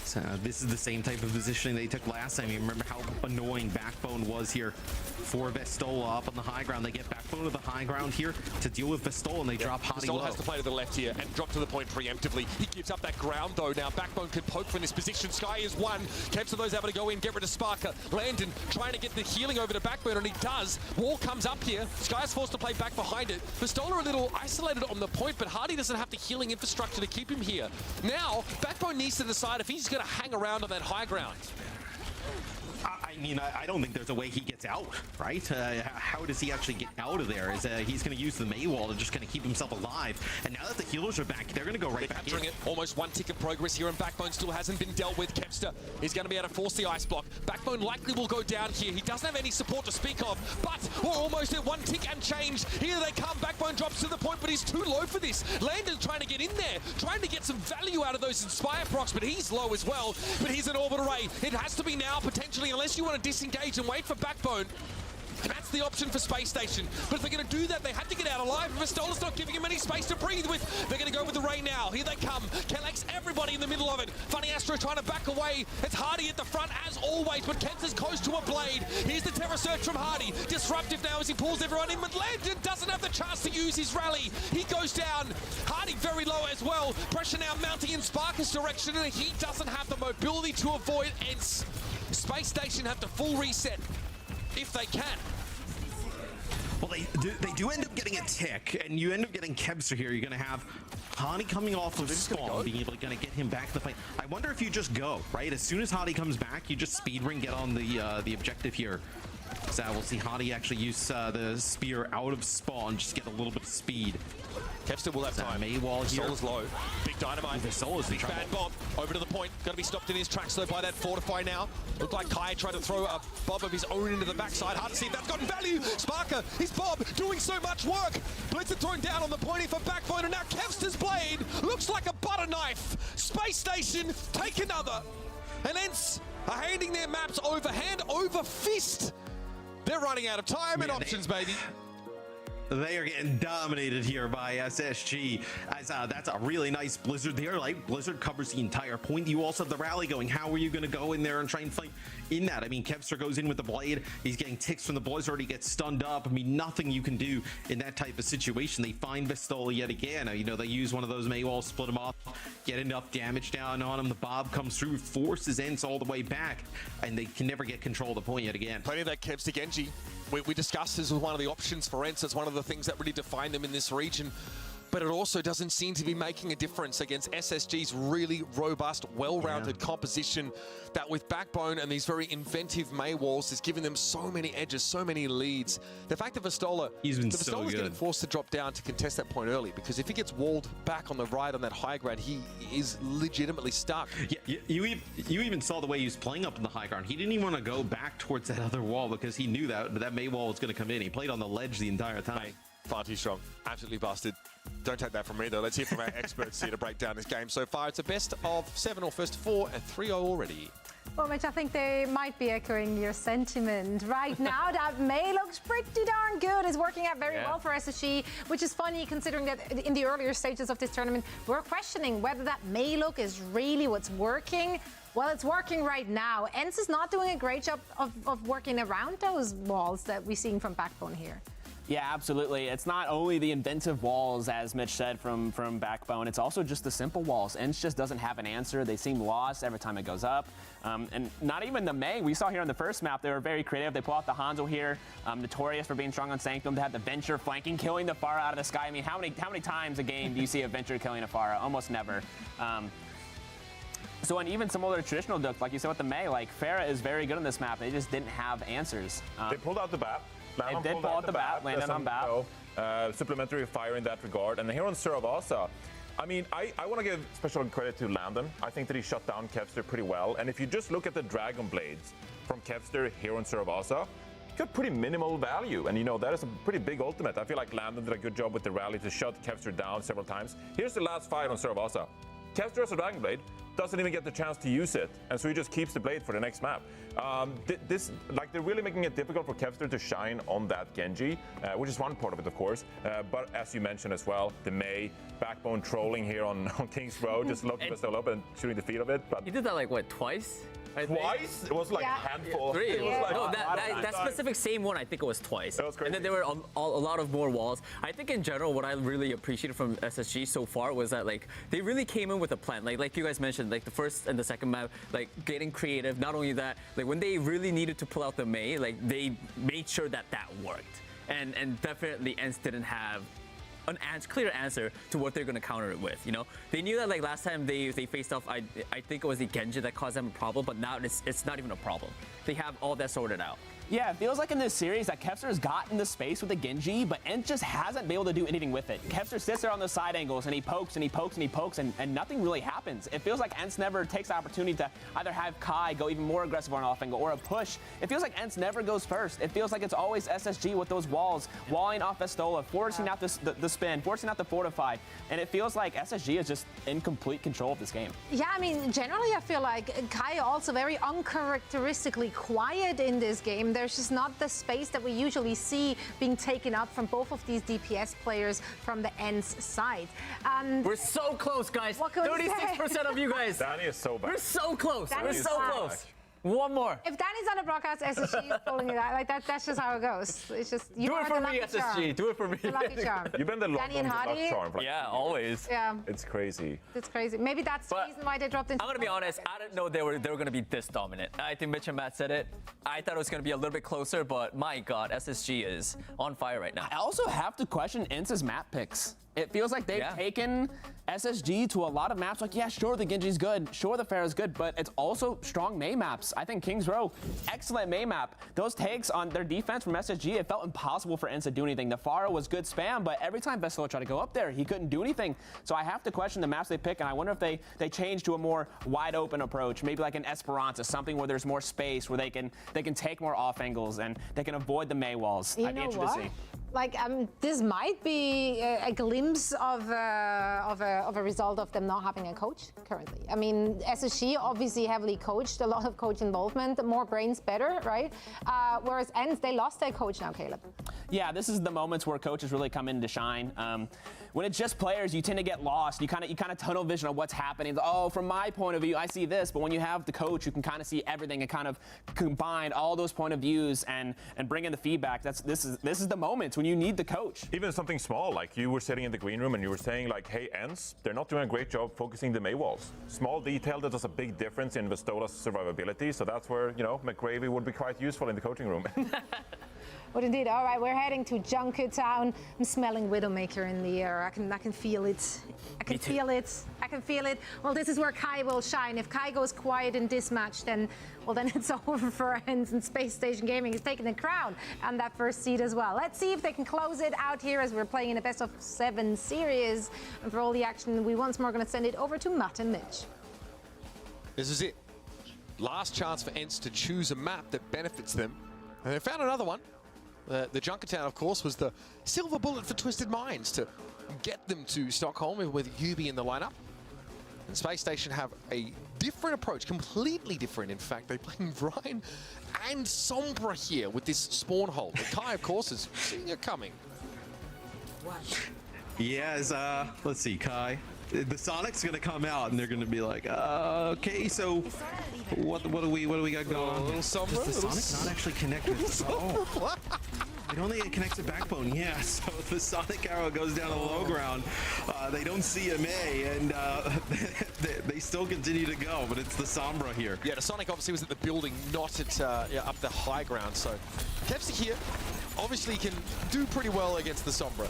So this is the same type of positioning they took last time. You remember how annoying Backbone was here for Vestola up on the high ground. They get Backbone to the high ground here to deal with Vestola, and they drop Hadi low. Vestola has to play to the left here and drop to the point preemptively. He gives up that ground, though. Now Backbone can poke from this position. Sky is one. Kevster, those able to go in, get rid of Sparker. Landon trying to get the healing over to Backbone, and he does. Wall comes up here. Sky is forced to play back behind it. Vestola a little isolated on the point, but Hadi doesn't have the healing infrastructure to keep him here. Now, Backbone needs to decide if he's going to hang around on that high ground. I mean, I don't think there's a way he gets out, right? How does he actually get out of there? Is he's going to use the Mei wall to just kind of keep himself alive. And now that the healers are back, they're going to go right back in. It. Almost one tick of progress here, and Backbone still hasn't been dealt with. Kevster is going to be able to force the ice block. Backbone likely will go down here. He doesn't have any support to speak of, but we're almost at one tick and change. Here they come. Backbone drops to the point, but he's too low for this. Landon trying to get in there, trying to get some value out of those Inspire procs, but he's low as well. But he's an orbit array. It has to be now, potentially, unless you want to disengage and wait for Backbone. That's the option for Space Station. But if they're going to do that, they have to get out alive. Vestola's not giving him any space to breathe with. They're going to go with the Ray now. Here they come. Kellex, everybody in the middle of it. Funny Astro trying to back away. It's Hadi at the front as always, but Kent is close to a blade. Here's the Terror Surge from Hadi. Disruptive now as he pulls everyone in, but Landon doesn't have the chance to use his rally. He goes down. Hadi very low as well. Pressure now mounting in Sparker's direction, and he doesn't have the mobility to avoid ENCE. Space Station have to full reset if they can. Well, they do end up getting a tick, and you end up getting Kevster here. You're going to have Hadi coming off of spawn, being able to kind of get him back to the fight. I wonder if you just go, right? As soon as Hadi comes back, you just speed ring, get on the objective here. So we'll see Hadi actually use the spear out of spawn, just get a little bit of speed. Kevster will have time. Mei wall here. Sola's low. Big dynamite. Sola's big bad bomb. Over to the point. Going to be stopped in his tracks though by that Fortify now. Looked like Kai tried to throw a bomb of his own into the backside. Hard to see if that's gotten value. Sparker, his bomb doing so much work. Blitzer thrown down on the pointy for Backbone, and now Kevster's blade looks like a butter knife. Space Station take another. And ENCE are handing their maps over hand over fist. They're running out of time and options, baby. They are getting dominated here by SSG. As that's a really nice Blizzard there. Like Blizzard covers the entire point. You also have the rally going. How are you going to go in there and try and fight in that? I mean, Kevster goes in with the blade. He's getting ticks from the Blizzard. He gets stunned up. I mean, nothing you can do in that type of situation. They find Vestola yet again. You know, they use one of those Mei walls, split him off, get enough damage down on him. The Bob comes through, forces ENCE all the way back, and they can never get control of the point yet again. Plenty of that Kevster Genji. We discussed this as one of the options for ENCE. It's one of the things that really define them in this region. But it also doesn't seem to be making a difference against SSG's really robust, well-rounded composition that with Backbone and these very inventive Mei walls is giving them so many edges, so many leads. The fact that Vestola's getting forced to drop down to contest that point early, because if he gets walled back on the right on that high ground, he is legitimately stuck. Yeah, you even saw the way he was playing up in the high ground. He didn't even want to go back towards that other wall because he knew that Mei wall was going to come in. He played on the ledge the entire time. Far too strong. Absolutely busted. Don't take that from me, though. Let's hear from our experts here to break down this game. So far, it's a best of 7 or first 4 and 3-0 already. Well, Mitch, I think they might be echoing your sentiment right now. That Mei looks pretty darn good. It's working out very well for SSG, which is funny considering that in the earlier stages of this tournament, we're questioning whether that Mei look is really what's working. Well, it's working right now. ENCE is not doing a great job of working around those walls that we're seeing from Backbone here. Yeah, absolutely. It's not only the inventive walls, as Mitch said, from Backbone. It's also just the simple walls. ENCE just doesn't have an answer. They seem lost every time it goes up. And not even the Mei. We saw here on the first map, they were very creative. They pull out the Hanzo here, notorious for being strong on Sanctum. They had the Venture flanking, killing the Pharah out of the sky. I mean, how many times a game do you see a Venture killing a Pharah? Almost never. So, and even some other traditional ducks, like you said with the Mei, like Pharah is very good on this map. They just didn't have answers. They pulled out the BAP. They did pull out the BAP, landed on BAP. Supplementary fire in that regard. And here on Suravasa, I mean, I want to give special credit to Landon. I think that he shut down Kevster pretty well. And if you just look at the Dragon Blades from Kevster here on Suravasa, got pretty minimal value. And, you know, that is a pretty big ultimate. I feel like Landon did a good job with the rally to shut Kevster down several times. Here's the last fight on Suravasa. Kevster has a Dragon Blade, doesn't even get the chance to use it, and so he just keeps the blade for the next map. They're really making it difficult for Kevster to shine on that Genji, which is one part of it, of course. But as you mentioned as well, the Mei backbone trolling here on King's Road, just looking for up and shooting the feet of it. But He did that like what, twice? I think? twice? It was like a handful. Three. It was like No, that specific same one, I think it was twice. That was crazy. And then there were a lot of more walls. I think in general, what I really appreciated from SSG so far was that like they really came in with a plan. Like you guys mentioned, like the first and the second map, like getting creative. Not only that, like when they really needed to pull out the Mei, like they made sure that worked. And definitely ENCE didn't have an clear answer to what they're going to counter it with. You know, they knew that like last time they faced off, I think it was the Genji that caused them a problem, but now it's not even a problem. They have all that sorted out. Yeah, it feels like in this series that Kevster's gotten the space with the Genji, but ENCE just hasn't been able to do anything with it. Kevster sits there on the side angles and he pokes and he pokes and he pokes and nothing really happens. It feels like ENCE never takes the opportunity to either have Kai go even more aggressive on an off angle or a push. It feels like ENCE never goes first. It feels like it's always SSG with those walls, walling off Vestola, forcing out the spin, forcing out the fortify, and it feels like SSG is just in complete control of this game. Yeah, I mean, generally I feel like Kai also very uncharacteristically quiet in this game. There's just not the space that we usually see being taken up from both of these DPS players from the ENCE side. We're so close, guys. What can we 36% of you guys. Danny is so bad. We're so close. Danny We're is so bad. close. One more. If Danny's on the broadcast, SSG is pulling it out. Like that's just how it goes. It's just you Do are it for the me, lucky SSG. charm. Do it for me. The lucky charm. You've been the Danny and luck Hadi? charm for like Yeah, always. Yeah, It's crazy. it's crazy. Maybe that's the But reason why they dropped into. I'm gonna be honest. I didn't know they were gonna be this dominant. I think Mitch and Matt said it. I thought it was gonna be a little bit closer, but my God, SSG is on fire right now. I also have to question ENCE's map picks. It feels like they've Yeah. taken SSG to a lot of maps. Like, yeah, sure, the Genji's good. Sure, the Pharah's good, but it's also strong Mei maps. I think King's Row, excellent Mei map. Those takes on their defense from SSG, it felt impossible for ENCE to do anything. The Pharah was good spam, but every time Vestola tried to go up there, he couldn't do anything. So I have to question the maps they pick, and I wonder if they change to a more wide open approach, maybe like an Esperanza, something where there's more space, where they can take more off angles and they can avoid the Mei walls. You I'd be know interested what? to see. Like this might be a glimpse of a result of them not having a coach currently. I mean, SSG obviously heavily coached, a lot of coach involvement, more brains better, right? Whereas ENCE, they lost their coach now, Caleb. Yeah, this is the moments where coaches really come in to shine. When it's just players, you tend to get lost. You kind of tunnel vision of what's happening. Oh, from my point of view, I see this. But when you have the coach, you can kind of see everything and kind of combine all those point of views and bring in the feedback. This is the moments when you need the coach. Even something small, like you were sitting in the green room and you were saying like, hey, ENCE, they're not doing a great job focusing the Mei walls. Small detail that does a big difference in Vestola's survivability. So that's where, you know, McGravy would be quite useful in the coaching room. But indeed, all right, we're heading to Junkertown. I'm smelling Widowmaker in the air. I can feel it. I can feel it. I can feel it. Well, this is where Kai will shine. If Kai goes quiet in this match, then it's over for ENCE, and Spacestation Gaming is taking the crown and that first seed as well. Let's see if they can close it out here as we're playing in a best-of-7 series. And for all the action, we once more going to send it over to Matt and Mitch. This is it. Last chance for ENCE to choose a map that benefits them. And they found another one. The Junkertown, of course, was the silver bullet for Twisted Minds to get them to Stockholm with Yubi in the lineup. And Space Station have a different approach, completely different. In fact, they play Ryan and Sombra here with this spawn hole. But Kai, of course, is seeing it coming. Yes, let's see, Kai. The Sonic's gonna come out and they're gonna be like, okay, so what do we got going on? Little Sombra, Does the Sonic not actually connect with it only connects to backbone, yeah. So if the Sonic arrow goes down to low ground, they don't see EMEA, and they still continue to go, but it's the Sombra here. Yeah, the Sonic obviously was at the building, not at up the high ground. So Kevster here obviously can do pretty well against the Sombra.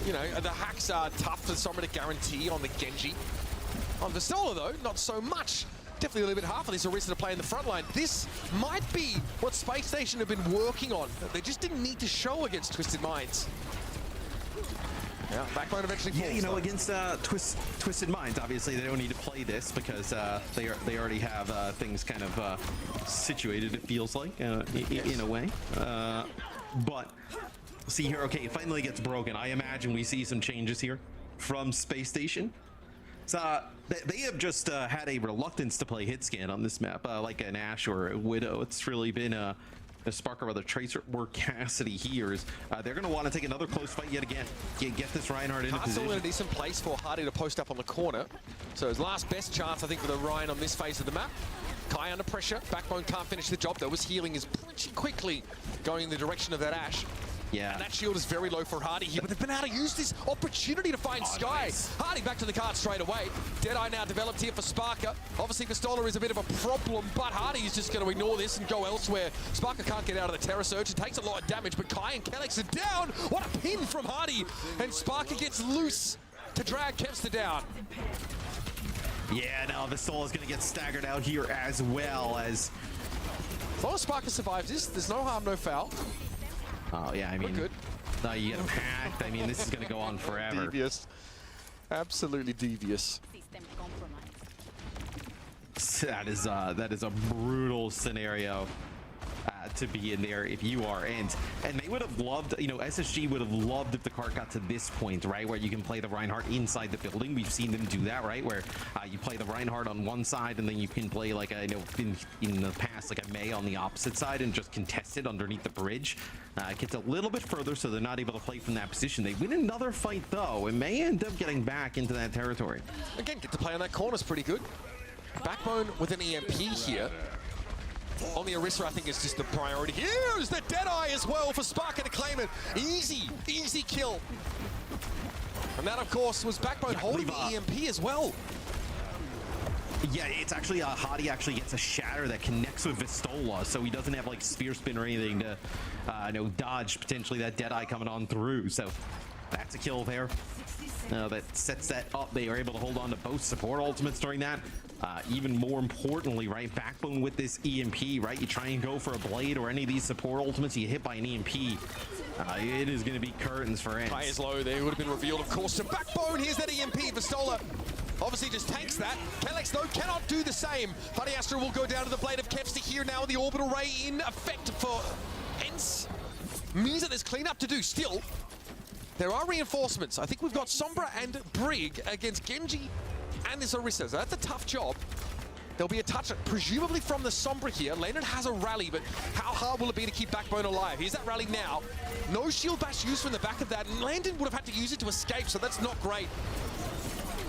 You know, the hacks are tough for Sombra to guarantee on the Genji. On Vestola, though, not so much. Definitely a little bit hard for this Orisa to play in the front line. This might be what Space Station have been working on. They just didn't need to show against Twisted Minds. Yeah, Backbone eventually falls. Yeah, you know, though. against Twisted Minds, obviously they don't need to play this because they already have things kind of situated, it feels like, in a way. But see here, okay, it finally gets broken. I imagine we see some changes here from Spacestation. So they have just had a reluctance to play hit scan on this map, like an Ashe or a Widow. It's really been a Spark or rather Tracer or Cassidy here. They're going to want to take another close fight yet again. Get this Reinhardt in a Castle position. in a decent place for Hardy to post up on the corner. So his last best chance, I think, for the Ryan on this phase of the map. Kai under pressure. Backbone can't finish the job, though. His healing is pretty quickly going in the direction of that Ashe. Yeah. And that shield is very low for Hardy here, but they've been able to use this opportunity to find Sky. Nice. Hardy back to the card straight away. Deadeye now developed here for Sparker. Obviously, Pistola is a bit of a problem, but Hardy is just going to ignore this and go elsewhere. Sparker can't get out of the Terror Surge. It takes a lot of damage, but Kai and Kellex are down. What a pin from Hardy. And Sparker gets loose to drag Kevster down. Yeah, now Vistola's going to get staggered out here as well as... As long as Sparker survives this, there's no harm, no foul. Oh, yeah, I mean... good. No, you get him hacked. I mean, this is going to go on forever. Devious. Absolutely devious. That is a brutal scenario to be in there if you are ENCE. And they would have loved, you know, SSG would have loved if the card got to this point, right, where you can play the Reinhardt inside the building. We've seen them do that, right, where you play the Reinhardt on one side and then you can play like a, you know, in the past, like a May on the opposite side and just contest it underneath the bridge. It gets a little bit further, so they're not able to play from that position. They win another fight, though, and may end up getting back into that territory. Again, get to play on that corner is pretty good. Backbone with an EMP here. On the Orisa, I think it's just the priority. Here's the Deadeye as well for Sparker to claim it. Easy, easy kill. And that, of course, was Backbone holding the EMP as well. Yeah, it's actually Hadi actually gets a shatter that connects with Vistola, so he doesn't have like spear spin or anything to you know, dodge potentially that Deadeye coming on through. So that's a kill there. That sets that up. They are able to hold on to both support ultimates during that. Even more importantly, right, Backbone with this EMP, right? You try and go for a blade or any of these support ultimates, you get hit by an EMP. It is going to be curtains for ENCE. Kai is low. There would have been revealed, of course, to Backbone. Here's that EMP. Vistola obviously just takes that. Kellex, though, cannot do the same. Buddy Astra will go down to the blade of Kevster here now. The orbital ray in effect for ENCE. Means that there's cleanup to do still. There are reinforcements. I think we've got Sombra and Brig against Genji and this Orisa. So that's a tough job. There'll be a touch, presumably from the Sombra here. Landon has a rally, but how hard will it be to keep Backbone alive? Here's that rally now. No shield bash used from the back of that, and Landon would have had to use it to escape, so that's not great.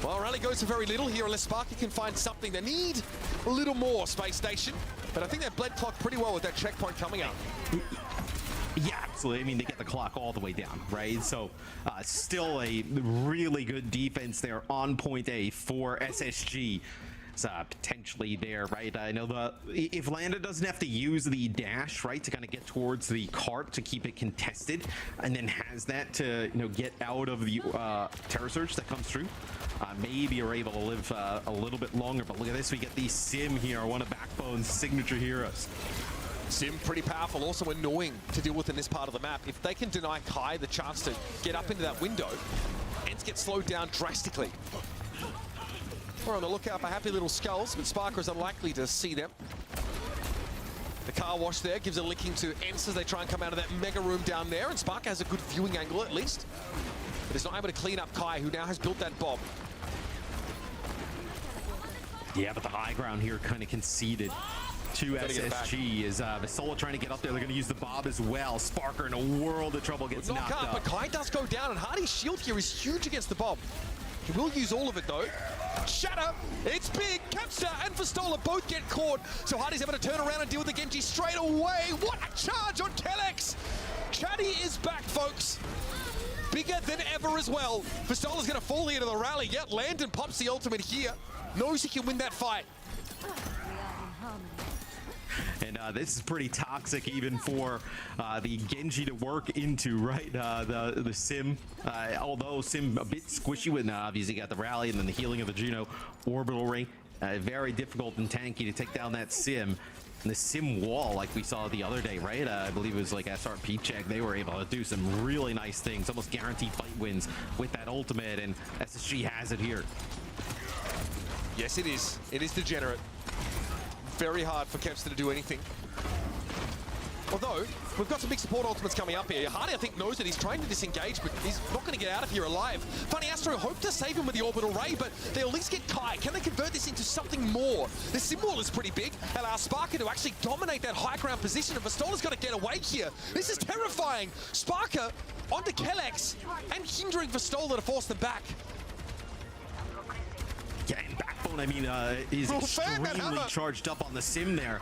Well, rally goes for very little here unless Sparky can find something. They need a little more, Space Station. But I think they've bled clock pretty well with that checkpoint coming up. Yeah, absolutely. I mean, they get the clock all the way down, right? So still a really good defense there on point A for SSG. It's potentially there, right? I know if Landa doesn't have to use the dash, right, to kind of get towards the cart to keep it contested, and then has that to, you know, get out of the Terror Surge that comes through, maybe you're able to live a little bit longer. But look at this, we get the Sim here, one of Backbone's signature heroes. Sim, pretty powerful, also annoying to deal with in this part of the map. If they can deny Kai the chance to get up into that window, ENCE get slowed down drastically. We're on the lookout for happy little skulls, but Sparker is unlikely to see them. The car wash there gives a licking to ENCE as they try and come out of that mega room down there, and Sparker has a good viewing angle at least. But he's not able to clean up Kai, who now has built that bomb. Yeah, but the high ground here kind of conceded to SSG. Is Vistola trying to get up there. They're going to use the Bob as well. Sparker in a world of trouble gets knocked up. But Kai does go down, and Hardy's shield here is huge against the Bob. He will use all of it, though. Shatter, it's big. Capster and Vistola both get caught. So Hardy's able to turn around and deal with the Genji straight away. What a charge on Kellex. Chatty is back, folks. Bigger than ever as well. Vistola's going to fall here to the rally. Yet Landon pops the ultimate here. Knows he can win that fight. And this is pretty toxic even for the Genji to work into, right? The Sim, although Sim a bit squishy with obviously got the rally and then the healing of the Juno orbital ring. Very difficult and tanky to take down that Sim. the sim wall like we saw the other day, right? I believe it was like SRP check. They were able to do some really nice things, almost guaranteed fight wins with that ultimate, and SSG has it here. Yes, it is. It is degenerate. Very hard for Kevster to do anything. Although, we've got some big support ultimates coming up here. Hardy, I think, knows that he's trying to disengage, but he's not going to get out of here alive. Funny Astro hoped to save him with the orbital ray, but they'll at least get Kai. Can they convert this into something more? The sim wall is pretty big. Allows Sparker to actually dominate that high ground position, and Vistola's got to get away here. This is terrifying. Sparker onto Kellex and hindering Vistola to force them back. Yeah, and Backbone, I mean, is extremely charged up on the sim there.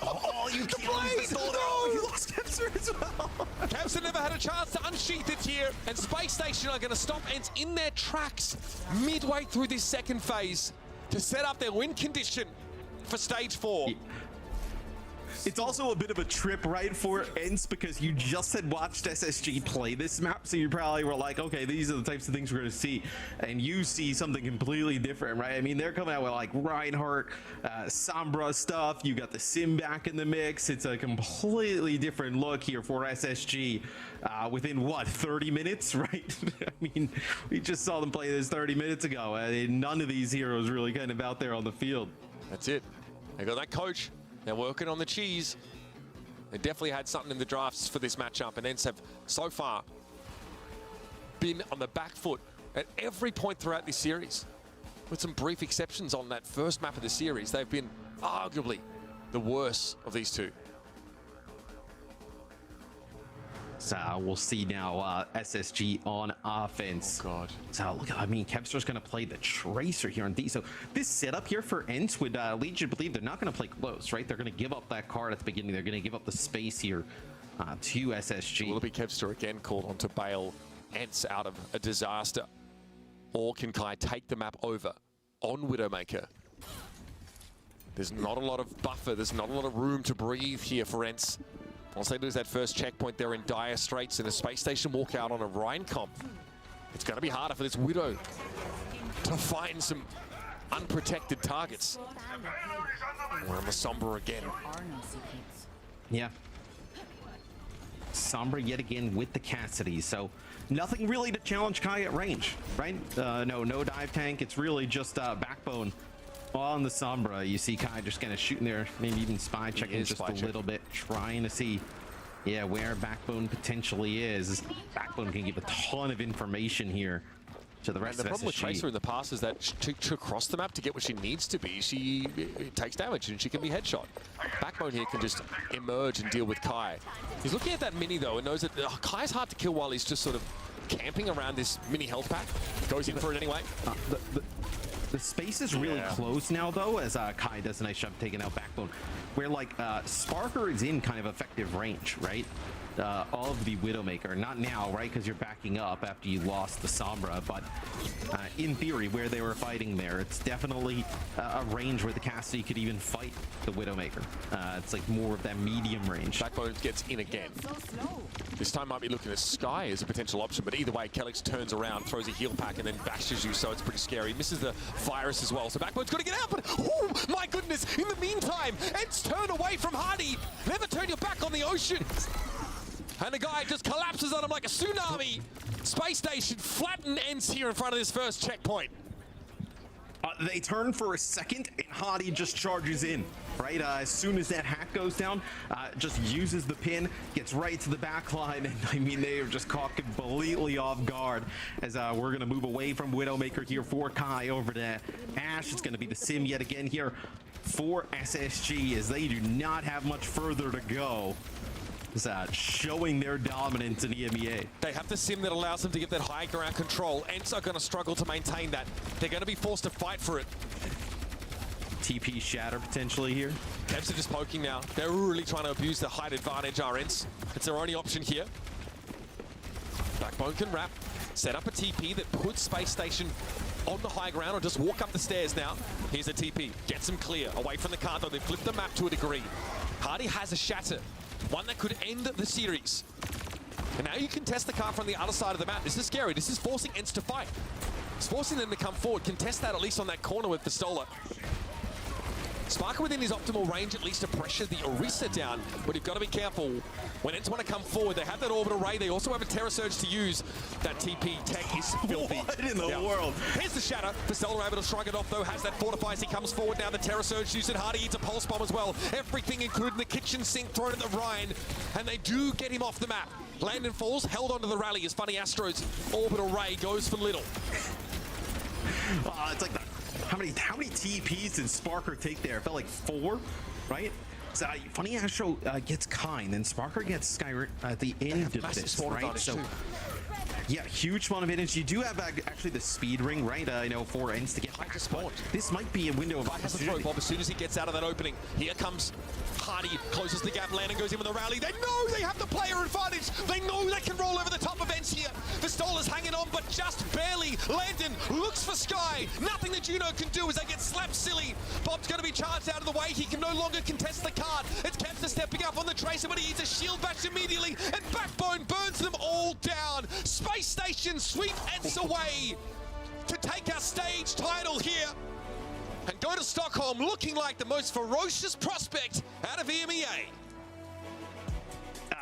Oh, you can't lose the no! You lost Kevster as well. Kevster never had a chance to unsheath it here, and Spacestation are going to stop ENCE in their tracks midway through this second phase to set up their win condition for stage 4. It's also a bit of a trip, right, for ENCE, because you just had watched SSG play this map, so you probably were like, okay, these are the types of things we're going to see, and you see something completely different, right? I mean, they're coming out with like Reinhardt, Sombra stuff. You got the sim back in the mix. It's a completely different look here for SSG within what, 30 minutes, right? I mean, we just saw them play this 30 minutes ago, and none of these heroes really kind of out there on the field. That's it. They got that coach. They're working on the cheese. They definitely had something in the drafts for this matchup, and ENCE have so far been on the back foot at every point throughout this series. With some brief exceptions on that first map of the series, they've been arguably the worst of these two. So we'll see now SSG on offense. Oh God. So look, I mean, Kevster's going to play the Tracer here on D. So this setup here for ENCE would lead you to believe they're not going to play close, right? They're going to give up that card at the beginning. They're going to give up the space here to SSG. Will it be Kevster again called on to bail ENCE out of a disaster? Or can Kai take the map over on Widowmaker? There's not a lot of buffer. There's not a lot of room to breathe here for ENCE. Once they lose that first checkpoint, they're in dire straits, and a Space Station walk out on a Rhine comp. It's going to be harder for this Widow to find some unprotected targets. We're on the Sombra again. Yeah. Sombra yet again with the Cassidy, so nothing really to challenge Kai at range, right? No dive tank. It's really just Backbone on the Sombra. You see Kai just kind of shooting there, maybe even spy checking just a little bit, trying to see, yeah, where Backbone potentially is. Backbone can give a ton of information here to the rest of SSG. The problem with Tracer in the past is that to cross the map to get where she needs to be, she takes damage and she can be headshot. Backbone here can just emerge and deal with Kai. He's looking at that mini though and knows that Kai's hard to kill while he's just sort of camping around this mini health pack. Goes in for it anyway. The space is really close now, though, as Kai does a nice job taking out Backbone, where, like, Sparker is in kind of effective range, right, of the Widowmaker. Not now, right, because you're backing up after you lost the Sombra, but in theory, where they were fighting there, it's definitely a range where the Cassidy could even fight the Widowmaker. It's, like, more of that medium range. Backbone gets in again. This time might be looking at Sky as a potential option, but either way, Kellex turns around, throws a heal pack, and then bashes you, so it's pretty scary. Misses the virus as well, so Backbone's got to get out, but oh my goodness, in the meantime, ENCE turn away from Hardy. Never turn your back on the ocean. And the guy just collapses on him like a tsunami. Space Station flatten ENCE here in front of this first checkpoint. They turn for a second, and Hardy just charges in, right? As soon as that hack goes down, just uses the pin, gets right to the back line, and I mean, they are just caught completely off guard as we're going to move away from Widowmaker here for Kai over to Ash. It's going to be the sim yet again here for SSG as they do not have much further to go. Showing their dominance in EMEA. They have the sim that allows them to get that high ground control. ENCE are going to struggle to maintain that. They're going to be forced to fight for it. TP shatter potentially here. Kevs are just poking now. They're really trying to abuse the height advantage, ENCE. It's their only option here. Backbone can wrap. Set up a TP that puts Space Station on the high ground, or just walk up the stairs now. Here's a TP. Gets them clear. Away from the card, though. They've flipped the map to a degree. Hardy has a shatter. One that could end the series. And now you can test the car from the other side of the map. This is scary. This is forcing ENCE to fight. It's forcing them to come forward. Contest that at least on that corner with Vistola. Sparker within his optimal range, at least to pressure the Orisa down, but you've got to be careful. When ENCE want to come forward, they have that orbital ray. They also have a Terror Surge to use. That TP tech is filthy. What in the world? Here's the Shatter. Fastola able to shrug it off, though, has that Fortify as he comes forward now. The Terror Surge used it. Hardy eats a Pulse Bomb as well. Everything, including the kitchen sink, thrown at the Ryan, and they do get him off the map. Landon falls, held onto the rally as Funny Astro's orbital ray goes for little. It's like how many TPs did Sparker take there? It felt like 4, right? So, Funny Astro gets Kind, and Sparker gets Skyrim at the end of this, right? So, yeah, huge spawn advantage. You do have actually the speed ring, right? I know for ENCE to get back. This might be a window of opportunity. Bob, as soon as he gets out of that opening, here comes Hardy, closes the gap. Landon goes in with the rally. They know they have the player advantage. They know they can roll over the top of ENCE here. The Stola's hanging on, but just barely. Landon looks for Sky. Nothing that Juno can do as they get slapped silly. Bob's going to be charged out of the way. He can no longer contest the card. It's Kempster stepping up on the Tracer, but he eats a shield bash immediately, and Backbone burns them all down. Spacestation sweep ENCE away to take our stage title here and go to Stockholm looking like the most ferocious prospect out of EMEA.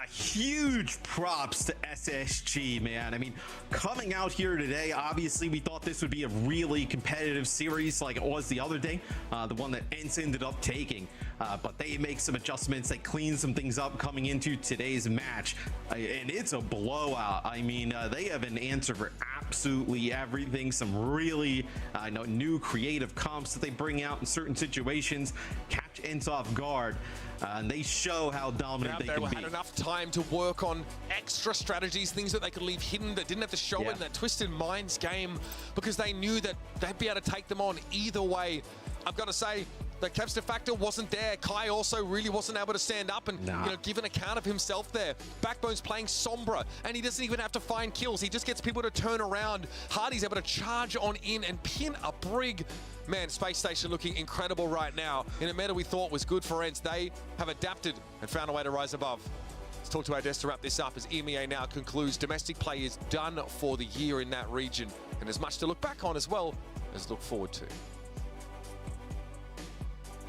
Huge props to SSG, man. I mean, coming out here today, obviously we thought this would be a really competitive series like it was the other day, the one that ENCE ended up taking. But they make some adjustments, they clean some things up coming into today's match, and it's a blowout. I mean, they have an answer for absolutely everything. Some really new creative comps that they bring out in certain situations, catch ENCE off guard. And they show how dominant they can be. Had enough time to work on extra strategies, things that they could leave hidden, that didn't have to show in that Twisted Minds game, because they knew that they'd be able to take them on either way. I've got to say, the Kevster factor wasn't there. Kai also really wasn't able to stand up and give an account of himself there. Backbone's playing Sombra, and he doesn't even have to find kills. He just gets people to turn around. Hardy's able to charge on in and pin a Brig. Man, Space Station looking incredible right now. In a meta we thought was good for ENCE, they have adapted and found a way to rise above. Let's talk to our desk to wrap this up as EMEA now concludes. Domestic play is done for the year in that region, and there's much to look back on as well as look forward to.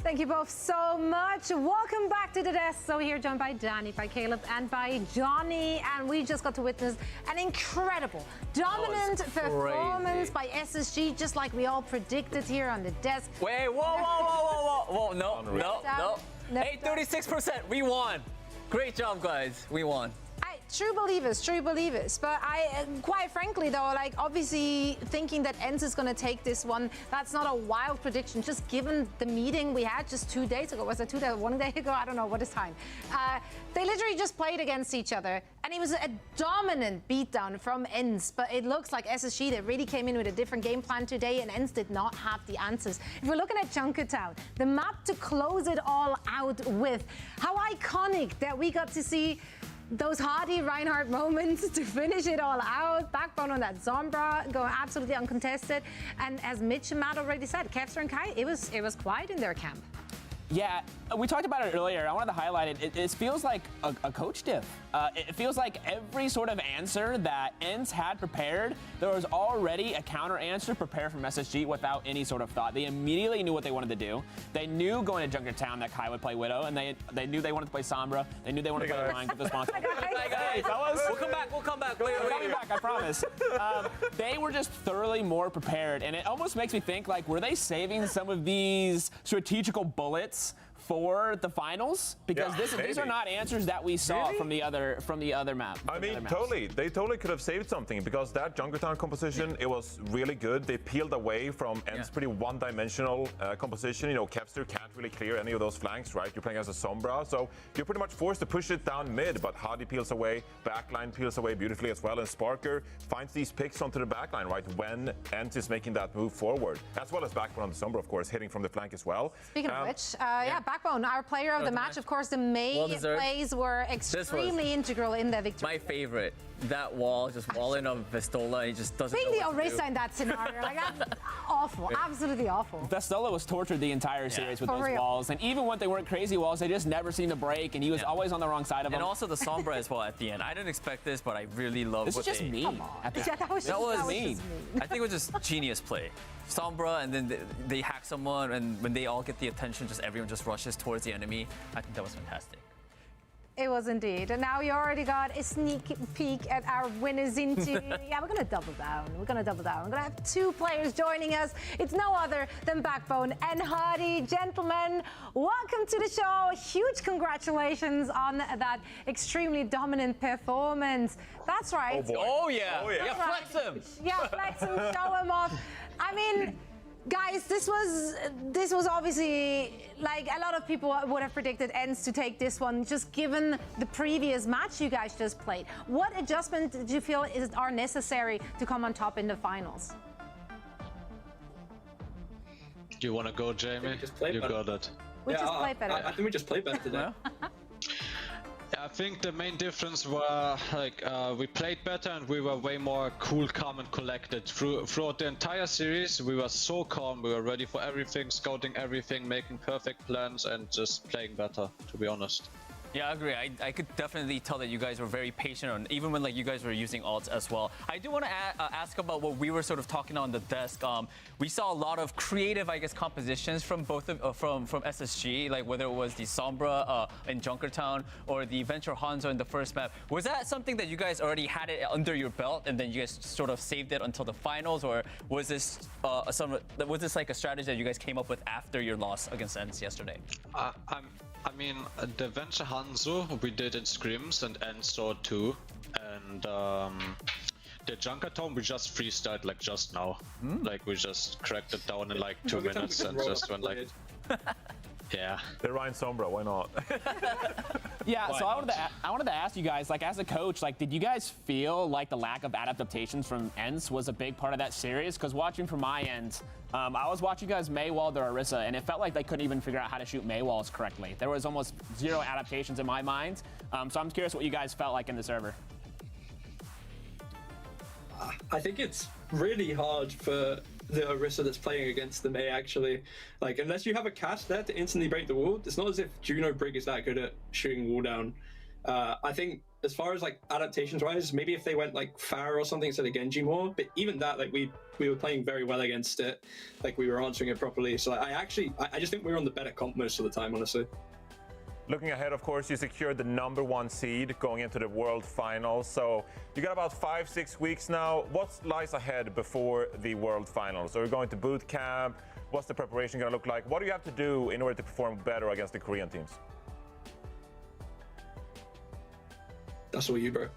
Thank you both so much. Welcome back to the desk. So here joined by Danny, by Caleb, and by Johnny. And we just got to witness an incredible, dominant performance by SSG, just like we all predicted here on the desk. Wait, whoa, no, 836%, we won. Great job, guys, we won. True believers. But quite frankly though, like obviously thinking that ENCE is going to take this one, that's not a wild prediction. Just given the meeting we had just 2 days ago, was it 2 days, 1 day ago? I don't know what is time. They literally just played against each other, and it was a dominant beatdown from ENCE. But it looks like SSG, they really came in with a different game plan today, and ENCE did not have the answers. If we're looking at Junkertown, the map to close it all out with, how iconic that we got to see those Hardy Reinhardt moments to finish it all out. Backbone on that Sombra going absolutely uncontested. And as Mitch and Matt already said, Kevster and Kai, it was quiet in their camp. Yeah, we talked about it earlier. I wanted to highlight it. It feels like a coach diff. It feels like every sort of answer that ENCE had prepared, there was already a counter answer prepared from SSG without any sort of thought. They immediately knew what they wanted to do. They knew going to Junkertown that Kai would play Widow, and they knew they wanted to play Sombra. They knew they wanted to play Ryan with the sponsor. Hey, fellas. We'll come back. We're coming back, I promise. They were just thoroughly more prepared, and it almost makes me think, like, were they saving some of these strategical bullets for the finals? Because these are not answers that we saw from the other map. I mean, totally. They totally could have saved something, because that Junkertown composition, it was really good. They peeled away from ENCE's pretty one-dimensional composition. You know, Kevster can't really clear any of those flanks, right? You're playing as a Sombra, so you're pretty much forced to push it down mid, but Hardy peels away, backline peels away beautifully as well, and Sparker finds these picks onto the backline, right, when ENCE is making that move forward, as well as Backbone on the Sombra, of course, hitting from the flank as well. Speaking of which, Backbone, our player of the match. Of course, the May plays were extremely integral in their victory. My favorite. That wall, just walling on Vestola, he just doesn't being know the what to do. Orisa in that scenario, like that's awful, absolutely awful. Vestola was tortured the entire series with those walls, and even when they weren't crazy walls, they just never seemed to break, and he was always on the wrong side of them. And also the Sombra as well at the end. I didn't expect this, but I really love this what is just mean. That was mean. I think it was just genius play. Sombra, and then they hack someone, and when they all get the attention, just everyone just rushes towards the enemy. I think that was fantastic. It was indeed. And now you already got a sneak peek at our winners into. Yeah, we're going to double down. We're going to double down. We're going to have two players joining us. It's no other than Backbone and Hardy. Gentlemen, welcome to the show. Huge congratulations on that extremely dominant performance. That's right. Oh, yeah. Oh, yeah. Yeah, flex him. Yeah, flex him, show him off. I mean, guys, this was obviously, like, a lot of people would have predicted ENCE to take this one, just given the previous match you guys just played. What adjustment do you feel are necessary to come on top in the finals? Do you want to go, Jamie? You got it. We just play better. I think we just played better today. I think the main difference were like we played better and we were way more cool, calm, and collected. Throughout the entire series, we were so calm. We were ready for everything, scouting everything, making perfect plans, and just playing better. To be honest. Yeah, I agree. I could definitely tell that you guys were very patient, on, even when like you guys were using ults as well. I do want to ask about what we were sort of talking on the desk. We saw a lot of creative, I guess, compositions from both of from SSG, like whether it was the Sombra in Junkertown or the Venture Hanzo in the first map. Was that something that you guys already had it under your belt and then you guys sort of saved it until the finals, or was this like a strategy that you guys came up with after your loss against ENCE yesterday? I mean, the Venture Hanzo we did in scrims and ENCE too, and the Junkertown we just freestyled like just now. Like we just cracked it down in like 2 minutes and just went like, yeah. They're Ryan Sombra, why not? Yeah, so I wanted to ask you guys, like, as a coach, like, did you guys feel like the lack of adaptations from ENCE was a big part of that series? Because watching from my end, I was watching you guys Maywall their Orisa, and it felt like they couldn't even figure out how to shoot Maywalls correctly. There was almost zero adaptations in my mind. So I'm curious what you guys felt like in the server. I think it's really hard for the Orisa that's playing against the Mei, actually. Like, unless you have a cast there to instantly break the wall, it's not as if Juno Brig is that good at shooting wall down. I think as far as like adaptations wise, maybe if they went like Pharah or something instead of Genji more, but even that, like we were playing very well against it. Like we were answering it properly. So I just think we were on the better comp most of the time, honestly. Looking ahead, of course, you secured the #1 seed going into the World Finals. So you got about 5-6 weeks now. What lies ahead before the World Finals? Are you going to boot camp? What's the preparation going to look like? What do you have to do in order to perform better against the Korean teams? That's all you, bro.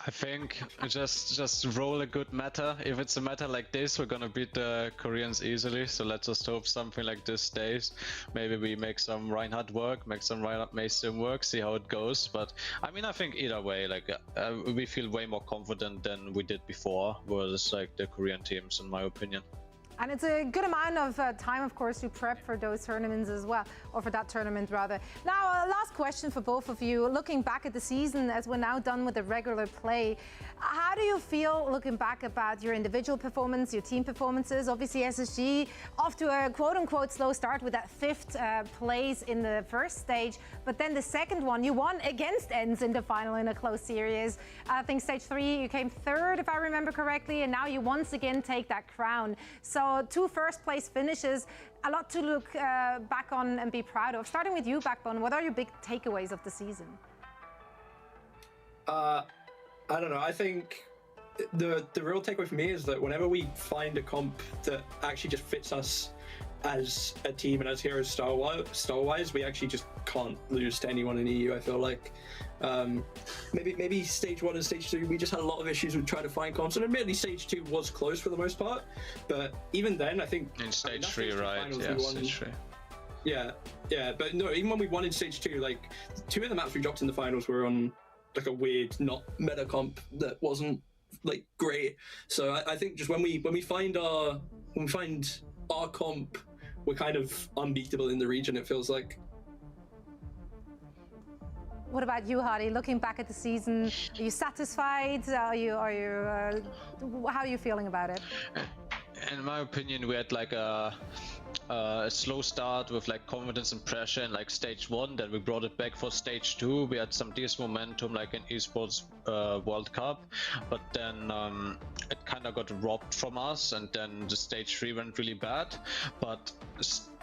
I think just roll a good meta. If it's a meta like this, we're gonna beat the Koreans easily. So let's just hope something like this stays. Maybe we make some Reinhardt work, make some Reinhardt Mason work, see how it goes. But I mean, I think either way, like we feel way more confident than we did before versus like the Korean teams, in my opinion. And it's a good amount of time, of course, to prep for those tournaments as well, or for that tournament rather. Now, last question for both of you. Looking back at the season, as we're now done with the regular play, how do you feel looking back about your individual performance, your team performances? Obviously, SSG off to a quote-unquote slow start with that 5th place in the first stage, but then the second one, you won against ENCE in the final in a close series. I think stage 3, you came 3rd, if I remember correctly, and now you once again take that crown. So 2 first-place finishes, a lot to look back on and be proud of. Starting with you, Backbone, what are your big takeaways of the season? I don't know. I think the real takeaway for me is that whenever we find a comp that actually just fits us as a team and as heroes style-wise, we actually just can't lose to anyone in EU, I feel like. Maybe stage 1 and stage 2, we just had a lot of issues with trying to find comps, and admittedly stage 2 was close for the most part, but even then, I think... In stage 3, right? Yeah, stage 3. Yeah, but no, even when we won in stage 2, like, 2 of the maps we dropped in the finals were on, like, a weird, not meta comp that wasn't, like, great. So I think just when we find our comp, we're kind of unbeatable in the region, it feels like. What about you, Hardy? Looking back at the season, are you satisfied? How are you feeling about it? In my opinion, we had like a a slow start with like confidence and pressure in like stage 1, then we brought it back for stage 2. We had some decent momentum like in Esports World Cup, but then it kind of got robbed from us, and then the stage 3 went really bad. But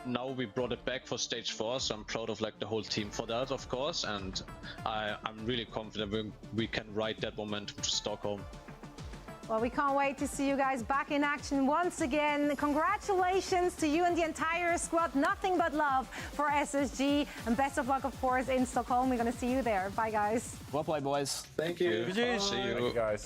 now we brought it back for stage 4, so I'm proud of like the whole team for that, of course, and I'm really confident we can ride that momentum to Stockholm. Well, we can't wait to see you guys back in action once again. Congratulations to you and the entire squad. Nothing but love for SSG. And best of luck, of course, in Stockholm. We're going to see you there. Bye, guys. Well played, boys. Thank you. See you. Thank you, guys.